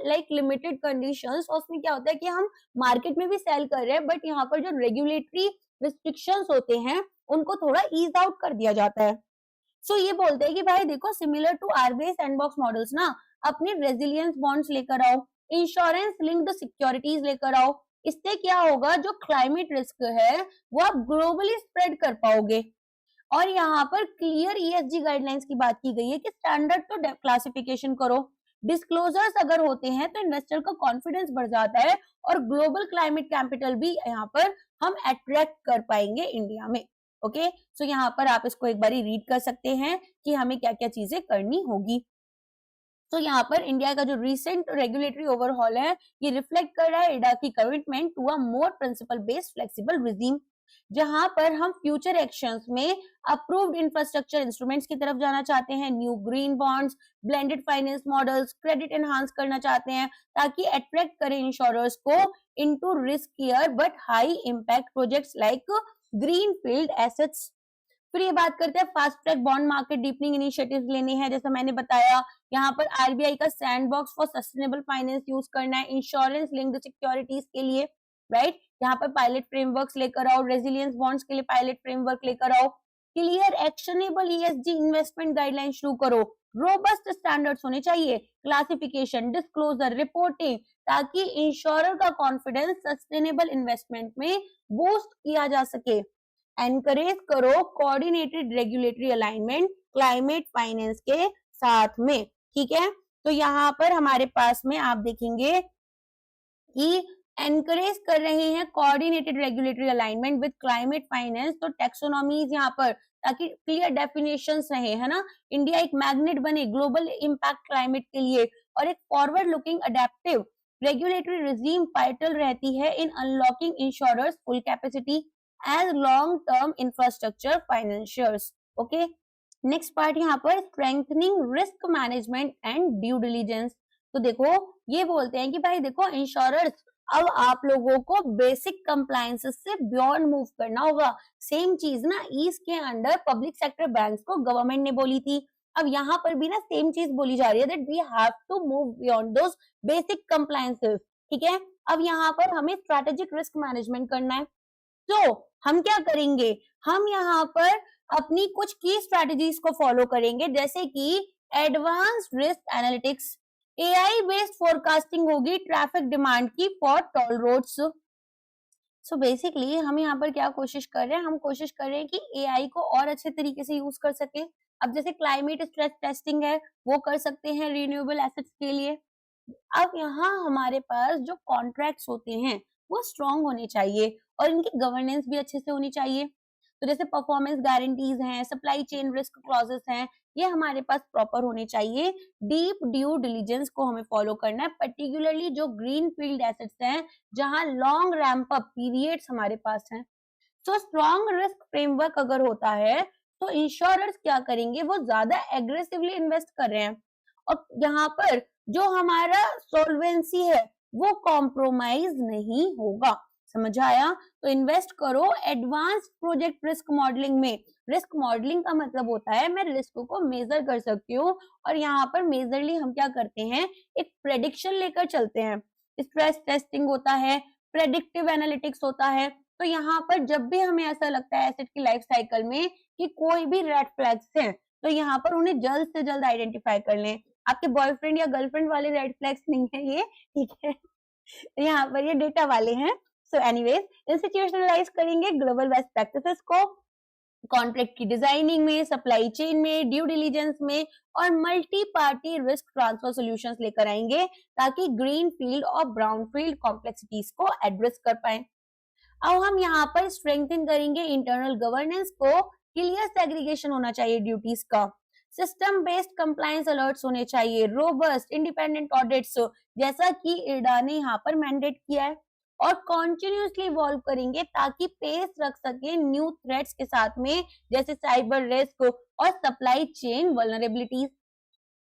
लाइक लिमिटेड कंडीशंस। और उसमें क्या होता है कि हम मार्केट में भी सेल कर रहे हैं बट यहाँ पर जो रेगुलेटरी रिस्ट्रिक्शंस होते हैं उनको थोड़ा ईज आउट कर दिया जाता है। सो ये बोलते हैं कि भाई देखो similar to RBI sandbox models ना, अपने रेजिलियंस बॉन्ड्स लेकर आओ, इंश्योरेंस लिंक्ड सिक्योरिटीज लेकर आओ। इससे क्या होगा, जो क्लाइमेट रिस्क है वो आप ग्लोबली स्प्रेड कर पाओगे। और यहाँ पर क्लियर ईएसजी गाइडलाइंस की बात की गई है कि स्टैंडर्ड तो क्लासिफिकेशन करो, डिस्क्लोजर्स अगर होते हैं तो इन्वेस्टर का कॉन्फिडेंस बढ़ जाता है, और ग्लोबल क्लाइमेट कैपिटल भी यहाँ पर हम अट्रैक्ट कर पाएंगे इंडिया में। ओके, सो यहाँ पर आप इसको एक बारी रीड कर सकते हैं कि हमें क्या क्या चीजें करनी होगी। तो यहाँ पर इंडिया का जो रिसेंट रेगुलेटरी ओवरहॉल है ये रिफ्लेक्ट कर रहा है एडा की commitment to a more principle based flexible regime, जहां पर हम फ्यूचर एक्शंस में अप्रूव्ड इंफ्रास्ट्रक्चर इंस्ट्रूमेंट्स की तरफ जाना चाहते हैं, new green bonds, blended finance models, credit enhance करना चाहते हैं ताकि अट्रैक्ट करें इंश्योरर्स को into riskier but high impact projects like green field assets. फिर ये बात करते हैं fast track bond market deepening initiatives लेने हैं, जैसा मैंने बताया यहाँ पर आरबीआई का sandbox for sustainable finance use करना है इंश्योरेंस लिंक्ड सिक्योरिटीज के लिए, राइट। यहाँ पर पायलट फ्रेमवर्क्स लेकर आओ, रेजिलियंस बॉन्ड्स के लिए पायलट फ्रेमवर्क लेकर आओ, clear actionable ESG investment guideline शुरू करो, रोबस्ट स्टैंडर्ड्स होने चाहिए, क्लासिफिकेशन, डिस्क्लोजर, रिपोर्टिंग, ताकि इंश्योरर का कॉन्फिडेंस सस्टेनेबल इन्वेस्टमेंट में बूस्ट किया जा सके। एनकरेज करो coordinated regulatory alignment climate finance के साथ में, ठीक है। तो यहाँ पर हमारे पास में आप देखेंगे कि एनकरेज कर रहे हैं coordinated regulatory alignment with climate finance, तो टैक्सोनॉमीज यहाँ पर ताकि क्लियर डेफिनेशंस रहे, है ना। इंडिया एक मैग्नेट बने ग्लोबल इंपैक्ट क्लाइमेट के लिए, और एक forward looking adaptive regulatory regime vital रहती है in unlocking insurers full capacity as long term infrastructure financiers. Okay, next part यहाँ पर strengthening risk management and due diligence. तो देखो ये बोलते हैं कि भाई देखो इंश्योरर्स अब आप लोगों को बेसिक कंप्लायंसेस से बियॉन्ड मूव करना होगा। सेम चीज ना ईज के अंडर पब्लिक सेक्टर बैंक्स को गवर्नमेंट ने बोली थी, अब यहाँ पर भी ना सेम चीज बोली जा रही है that we have to move beyond those basic compliances, ठीक है। अब यहाँ पर हमें स्ट्रेटेजिक रिस्क मैनेजमेंट करना है, तो हम क्या करेंगे, हम यहाँ पर अपनी कुछ की स्ट्रेटजीज को फॉलो करेंगे, जैसे कि advance risk analytics, AI based forecasting होगी ट्रैफिक डिमांड की for toll roads. So basically हम यहाँ पर क्या कोशिश कर रहे हैं, हम कोशिश कर रहे हैं कि एआई को और अच्छे तरीके से यूज कर सके। अब जैसे क्लाइमेट स्ट्रेस टेस्टिंग है वो कर सकते हैं रिन्यूएबल एसेट्स के लिए। अब यहाँ हमारे पास जो कॉन्ट्रैक्ट्स होते हैं वो स्ट्रॉन्ग होने चाहिए और इनकी गवर्नेंस भी अच्छे से होनी चाहिए। तो जैसे परफॉर्मेंस गारंटीज हैं, सप्लाई चेन रिस्क क्लॉजेस हैं, ये हमारे पास प्रॉपर होने चाहिए। डीप ड्यू डिलिजेंस को हमें फॉलो करना है, पर्टिकुलरली जो ग्रीन फील्ड एसेट्स हैं जहां लॉन्ग रैंप अप पीरियड्स हमारे पास हैं। तो स्ट्रॉन्ग रिस्क फ्रेमवर्क अगर होता है तो इंश्योरर्स क्या करेंगे, वो ज्यादा एग्रेसिवली इन्वेस्ट कर रहे हैं, और यहाँ पर जो हमारा सोल्वेंसी है वो कॉम्प्रोमाइज नहीं होगा। समझ आया? तो इन्वेस्ट करो एडवांस प्रोजेक्ट रिस्क मॉडलिंग में। रिस्क मॉडलिंग का मतलब होता है मैं रिस्क को मेजर कर सकती हूँ, और यहाँ पर मेजरली हम क्या करते हैं, एक प्रेडिक्शन लेकर चलते हैं। स्ट्रेस टेस्टिंग होता है, प्रेडिक्टिव एनालिटिक्स होता है। तो यहाँ पर जब भी हमें ऐसा लगता है एसेट की लाइफ साइकिल में कि कोई भी रेड फ्लैग्स हैं, तो यहाँ पर उन्हें जल्द से जल्द आइडेंटिफाई कर लें। आपके बॉयफ्रेंड या गर्लफ्रेंड वाले रेड फ्लैग्स नहीं है ये, ठीक है। यहाँ पर ये डेटा वाले हैं। सो एनीवेज, इंस्टीट्यूशनलाइज करेंगे ग्लोबल बेस्ट प्रैक्टिसेस को कॉन्ट्रैक्ट की डिजाइनिंग में, सप्लाई चेन में, ड्यू डिलीजेंस में, और multi party risk transfer solutions लेकर आएंगे ताकि ग्रीन फील्ड और ब्राउन फील्ड कॉम्प्लेक्सिटीज को एड्रेस कर पाए। अब हम यहाँ पर स्ट्रेंथन करेंगे इंटरनल गवर्नेंस को, क्लियर सेग्रीगेशन होना चाहिए ड्यूटीज का, सिस्टम बेस्ड कंप्लायंस अलर्ट्स होने चाहिए, रोबस्ट इंडिपेंडेंट ऑडिट्स जैसा कि इरडा ने यहाँ पर मैंडेट किया है, और कॉन्टिन्यूसली इवॉल्व करेंगे ताकि पेस रख सके न्यू थ्रेट्स के साथ में, जैसे साइबर रिस्क और supply chain vulnerabilities.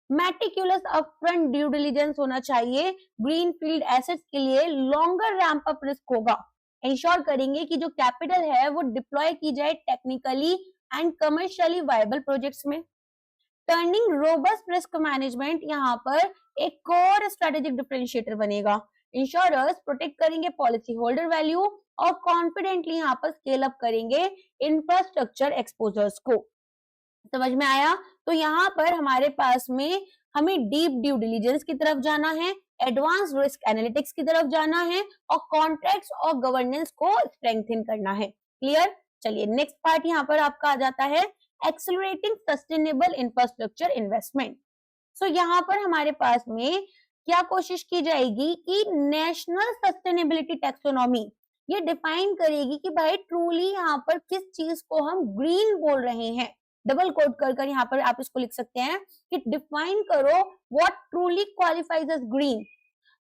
Meticulous upfront due diligence होना चाहिए, ग्रीन फील्ड एसेट्स के लिए लॉन्गर रैंप अप रिस्क होगा। इंश्योर करेंगे कि जो कैपिटल है वो डिप्लॉय की जाए technically and commercially viable projects में। टर्निंग रोबस्ट रिस्क मैनेजमेंट यहाँ पर एक कोर स्ट्रेटेजिक डिफरेंशिएटर बनेगा। इंश्योरर्स प्रोटेक्ट करेंगे पॉलिसी होल्डर वैल्यू और कॉन्फिडेंटली यहाँ पर स्केल अप करेंगे इंफ्रास्ट्रक्चर एक्सपोजर्स को। समझ में आया? तो यहाँ पर हमारे पास में हमें डीप ड्यू डिलिजेंस की तरफ जाना है, एडवांस रिस्क एनालिटिक्स की तरफ जाना है, और कॉन्ट्रैक्ट्स और गवर्नेंस को स्ट्रेंथन करना है। क्लियर? चलिए नेक्स्ट पार्ट यहाँ पर आपका आ जाता है एक्सेलरेटिंग सस्टेनेबल इंफ्रास्ट्रक्चर इन्वेस्टमेंट। सो यहाँ पर हमारे पास में क्या कोशिश की जाएगी कि नेशनल सस्टेनेबिलिटी टैक्सोनॉमी ये डिफाइन करेगी कि भाई ट्रूली यहाँ पर किस चीज को हम ग्रीन बोल रहे हैं। डबल कोट कर यहाँ पर आप इसको लिख सकते हैं कि डिफाइन करो what truly qualifies as green.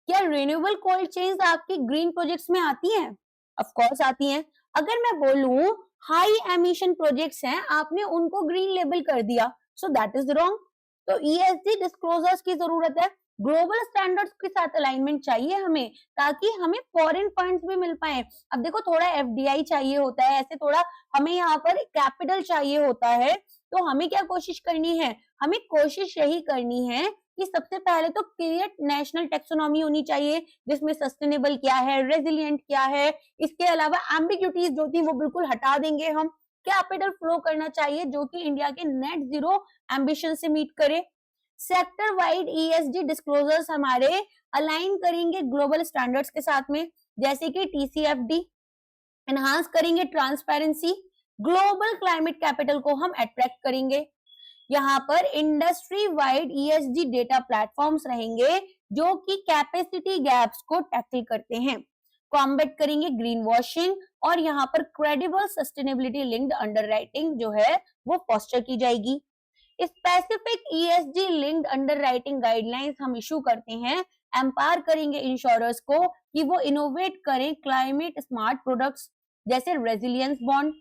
क्या रिन्यूएबल कोल्ड चेन्स आपकी ग्रीन प्रोजेक्ट्स में आती हैं? ऑफ कोर्स आती हैं। अगर मैं बोलूं हाई एमिशन प्रोजेक्ट्स हैं, आपने उनको ग्रीन लेबल कर दिया, सो दैट इज रॉन्ग। तो ईएसजी डिस्क्लोजर्स की जरूरत है। ग्लोबल स्टैंडर्ड्स के साथ अलाइनमेंट चाहिए हमें, ताकि हमें फॉरेन फंड्स भी मिल पाए। अब देखो थोड़ा एफडीआई चाहिए होता है, ऐसे थोड़ा हमें यहाँ पर कैपिटल चाहिए होता है, तो हमें क्या कोशिश करनी है, हमें कोशिश यही करनी है कि सबसे पहले तो क्लियर नेशनल टेक्सोनॉमी होनी चाहिए, जिसमें सस्टेनेबल क्या है, रेजिलिएंट क्या है, इसके अलावा एम्बिग्यूटीज जो थी वो बिल्कुल हटा देंगे हम। कैपिटल फ्लो करना चाहिए जो कि इंडिया के नेट जीरो एम्बिशन से मीट करे। सेक्टर वाइड ईएसडी डिस्क्लोजर्स हमारे अलाइन करेंगे ग्लोबल स्टैंडर्ड्स के साथ में, जैसे कि टीसीएफडी। एनहांस करेंगे ट्रांसपेरेंसी। ग्लोबल क्लाइमेट कैपिटल को हम अट्रैक्ट करेंगे। यहाँ पर industry wide ESG data platforms रहेंगे जो कि कैपेसिटी गैप्स को टैकल करते हैं। कॉम्बैट करेंगे ग्रीन वॉशिंग, और यहाँ पर क्रेडिबल सस्टेनेबिलिटी लिंक्ड अंडरराइटिंग जो है वो फोस्टर की जाएगी। Specific ESG linked underwriting guidelines हम इशू करते हैं। एम्पावर करेंगे इंश्योरर्स को कि वो इनोवेट करें क्लाइमेट स्मार्ट प्रोडक्ट्स जैसे resilience bond,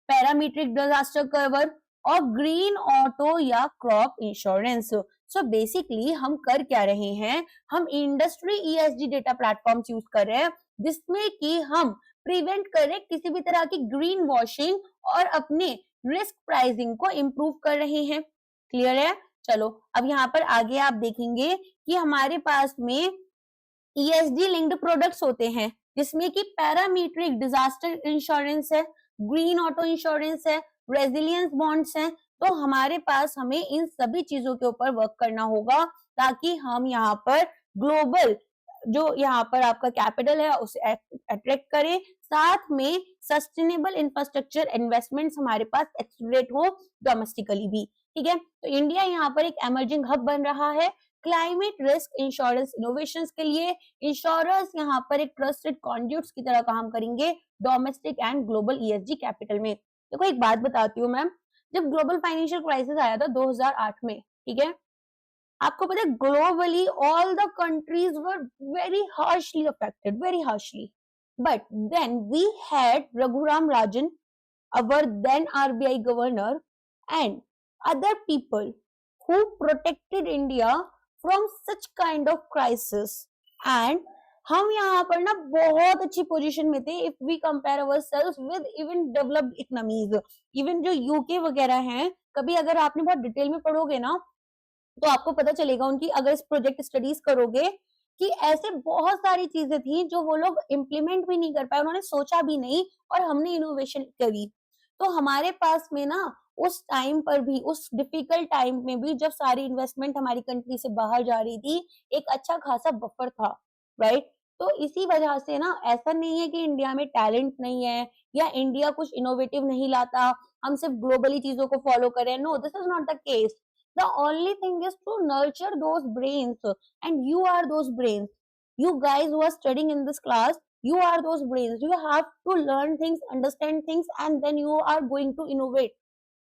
parametric disaster cover और ग्रीन ऑटो या क्रॉप इंश्योरेंस। सो बेसिकली हम कर क्या रहे हैं, हम industry ESG data platforms use कर रहे हैं जिसमें कि हम प्रिवेंट करें किसी भी तरह की ग्रीन वॉशिंग और अपने रिस्क प्राइसिंग को इम्प्रूव कर रहे हैं। क्लियर है? चलो अब यहाँ पर आगे आप देखेंगे कि हमारे पास में ईएसडी लिंक्ड प्रोडक्ट्स होते हैं जिसमें कि पैरामीट्रिक डिजास्टर इंश्योरेंस है, ग्रीन ऑटो इंश्योरेंस है, रेजिलियंस बॉन्ड्स हैं। तो हमारे पास हमें इन सभी चीजों के ऊपर वर्क करना होगा ताकि हम यहाँ पर ग्लोबल जो यहाँ पर आपका कैपिटल है उसे अट्रैक्ट करें, साथ में सस्टेनेबल इंफ्रास्ट्रक्चर इन्वेस्टमेंट्स हमारे पास एक्सलरेट हो डोमेस्टिकली भी। ठीक है, तो इंडिया यहाँ पर एक एमर्जिंग हब बन रहा है क्लाइमेट रिस्क इंश्योरेंस इनोवेशंस के लिए। इंश्योरर्स यहाँ पर एक ट्रस्टेड कॉन्ड्यूट्स की तरह काम करेंगे domestic and global ESG capital में। देखो एक बात बताती हूँ मैम, जब ग्लोबल फाइनेंशियल क्राइसिस आया था 2008 में, ठीक है, आपको पता है globally all the countries were very harshly affected, very harshly, but then we had Raghuram Rajan, our then RBI governor, and other people who protected India from such kind of crisis. And हम यहाँ पर ना बहुत अच्छी पोजीशन में थे if we compare ourselves with even developed economies, even जो UK वगैरह हैं, कभी अगर आपने बहुत डिटेल में पढ़ोगे ना तो आपको पता चलेगा उनकी, अगर इस प्रोजेक्ट स्टडीज करोगे कि ऐसे बहुत सारी चीजें थी जो वो लोग इम्प्लीमेंट भी नहीं कर पाए, उन्होंने सोचा भी नहीं और हमने इनोवेशन करी। तो हमारे पास में ना उस टाइम पर भी, उस डिफिकल्ट टाइम में भी जब सारी इन्वेस्टमेंट हमारी कंट्री से बाहर जा रही थी, एक अच्छा खासा बफर था, राइट। तो इसी वजह से ना ऐसा नहीं है कि इंडिया में टैलेंट नहीं है या इंडिया कुछ इनोवेटिव नहीं लाता, हम सिर्फ ग्लोबली चीजों को फॉलो करें। No, this is not the case. The only thing is to nurture those brains, and you are those brains. You guys who are studying in this class, you are those brains. You have to learn things, understand things, and then you are going to innovate.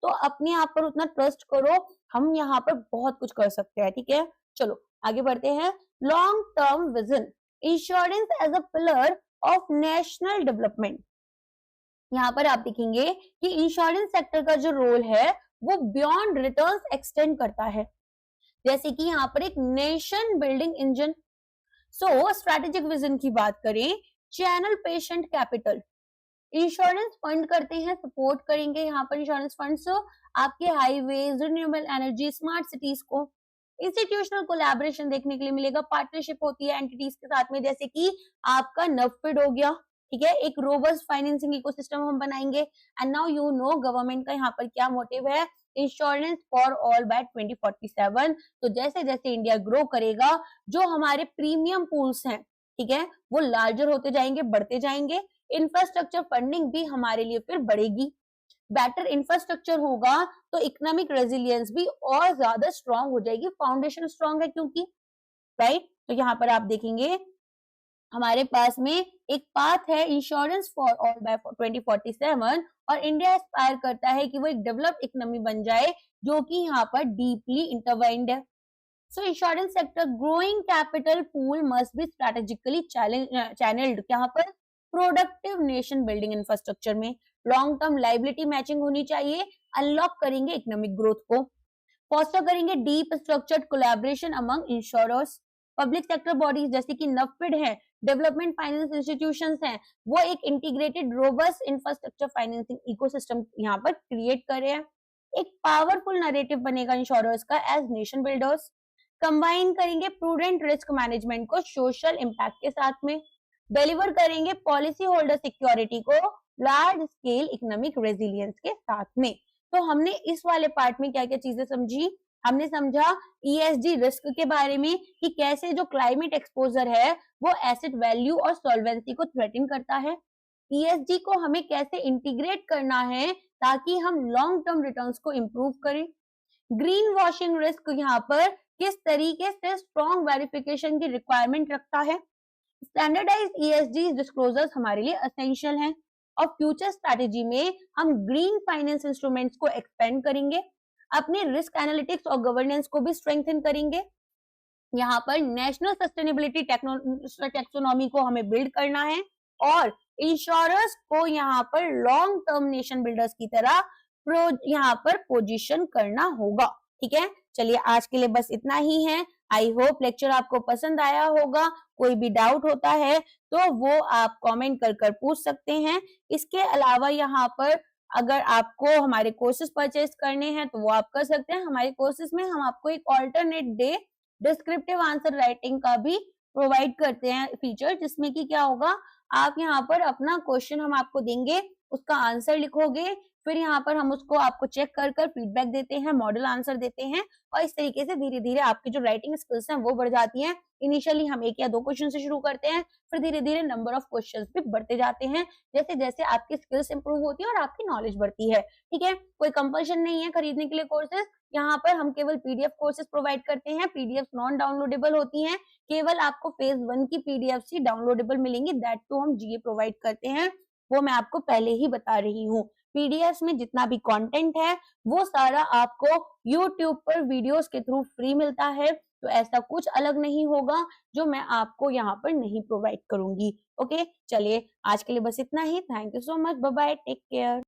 तो अपने आप पर उतना trust करो, हम यहाँ पर बहुत कुछ कर सकते हैं। ठीक है, चलो आगे बढ़ते हैं। Long term vision, insurance as a pillar of national development. यहाँ पर आप देखेंगे कि इंश्योरेंस सेक्टर का जो रोल है वो बियॉन्ड रिटर्न्स एक्सटेंड करता है, जैसे कि यहाँ पर एक नेशन बिल्डिंग इंजन। सो स्ट्रेटेजिक विजन की बात करें, channel patient capital, insurance fund करते हैं, सपोर्ट करेंगे यहाँ पर इंश्योरेंस फंड्स आपके highways, renewable energy, smart cities को। इंस्टीट्यूशनल कोलैबोरेशन देखने के लिए मिलेगा, पार्टनरशिप होती है एंटिटीज के साथ में, जैसे कि आपका नफिड हो गया, ठीक है, एक रोबस्ट फाइनेंसिंग इकोसिस्टम हम बनाएंगे। And now you know government का यहाँ पर क्या मोटिव है, इंश्योरेंस फॉर ऑल बाय 2047। तो जैसे जैसे इंडिया ग्रो करेगा, जो हमारे प्रीमियम पूल्स हैं, ठीक है, वो लार्जर होते जाएंगे, बढ़ते जाएंगे, इंफ्रास्ट्रक्चर फंडिंग भी हमारे लिए फिर बढ़ेगी। बेटर इंफ्रास्ट्रक्चर होगा तो इकोनॉमिक रेजिलियंस भी और ज्यादा स्ट्रांग हो जाएगी, फाउंडेशन स्ट्रांग है क्योंकि, राइट। तो यहाँ पर आप देखेंगे हमारे पास में एक पाथ है इंश्योरेंस फॉर ऑल बाय 2047, और इंडिया एस्पायर करता है कि वो एक डेवलप्ड इकोनॉमी बन जाए जो कि यहाँ पर डीपली इंटरवाइंड है। सो insurance sector growing capital pool must be strategically channelled, यहाँ पर प्रोडक्टिव नेशन बिल्डिंग इंफ्रास्ट्रक्चर में लॉन्ग टर्म लाइबिलिटी मैचिंग होनी चाहिए, अनलॉक करेंगे इकोनॉमिक ग्रोथ को, फोस्टर करेंगे deep structured collaboration among insurers, public sector bodies जैसे कि नफेड है, डेवलपमेंट फाइनेंस इंस्टीट्यूशंस हैं, वो एक integrated robust infrastructure financing ecosystem यहाँ पर क्रिएट कर रहे हैं। एक पावरफुल नैरेटिव बनेगा इंश्योरर्स का एज नेशन बिल्डर्स। कंबाइन करेंगे प्रूडेंट रिस्क मैनेजमेंट को सोशल इम्पैक्ट के साथ में, डिलीवर करेंगे पॉलिसी होल्डर सिक्योरिटी को लार्ज स्केल इकोनॉमिक रेजिलियंस के साथ में। तो हमने इस वाले पार्ट में क्या क्या चीजें समझी, हमने समझा ESG रिस्क के बारे में कि कैसे जो क्लाइमेट एक्सपोजर है वो एसेट वैल्यू और सॉल्वेंसी को थ्रेटन करता है, ESG को हमें कैसे इंटीग्रेट करना है ताकि हम लॉन्ग टर्म रिटर्न्स को इंप्रूव करें, ग्रीन वॉशिंग रिस्क यहाँ पर किस तरीके से स्ट्रॉन्ग वेरिफिकेशन की रिक्वायरमेंट रखता है, स्टैंडर्डाइज्ड ESG डिस्क्लोजर्स हमारे लिए एसेंशियल हैं, और फ्यूचर स्ट्रैटेजी में हम ग्रीन फाइनेंस इंस्ट्रूमेंट्स को एक्सपेंड करेंगे, अपने रिस्क एनालिटिक्स और गवर्नेंस को भी स्ट्रेंथन करेंगे। यहाँ पर नेशनल सस्टेनेबिलिटी टेक्सोनॉमी को हमें बिल्ड करना है और इंश्योरर्स को यहाँ पर लॉन्ग टर्म नेशन बिल्डर्स की तरह यहाँ पर पोजीशन करना होगा। ठीक है, चलिए आज के लिए बस इतना ही है। आई होप लेक्चर आपको पसंद आया होगा। कोई भी डाउट होता है तो वो आप कमेंट कर पूछ सकते हैं। इसके अलावा यहाँ पर अगर आपको हमारे कोर्सेज परचेज करने हैं तो वो आप कर सकते हैं। हमारे कोर्सेज में हम आपको एक alternate day descriptive answer writing का भी प्रोवाइड करते हैं फीचर, जिसमें कि क्या होगा, आप यहाँ पर अपना क्वेश्चन हम आपको देंगे, उसका आंसर लिखोगे, फिर यहाँ पर हम उसको आपको चेक कर फीडबैक देते हैं, मॉडल आंसर देते हैं, और इस तरीके से धीरे धीरे आपकी जो राइटिंग स्किल्स हैं वो बढ़ जाती हैं। इनिशियली हम 1 या 2 क्वेश्चन से शुरू करते हैं, फिर धीरे धीरे नंबर ऑफ क्वेश्चंस भी बढ़ते जाते हैं जैसे जैसे आपकी स्किल्स इंप्रूव होती है और आपकी नॉलेज बढ़ती है। ठीक है, कोई कंपल्शन नहीं है खरीदने के लिए कोर्सेज। यहाँ पर हम केवल PDF कोर्सेज प्रोवाइड करते हैं, PDF नॉन डाउनलोडेबल होती हैं, केवल आपको फेज 1 की PDF ही डाउनलोडेबल मिलेंगी, दैट टू हम GA प्रोवाइड करते हैं, वो मैं आपको पहले ही बता रही हूँ। PDFs में जितना भी कंटेंट है वो सारा आपको YouTube पर वीडियोस के थ्रू फ्री मिलता है, तो ऐसा कुछ अलग नहीं होगा जो मैं आपको यहाँ पर नहीं प्रोवाइड करूंगी। ओके, चलिए आज के लिए बस इतना ही। Thank you so much, bye bye, take care.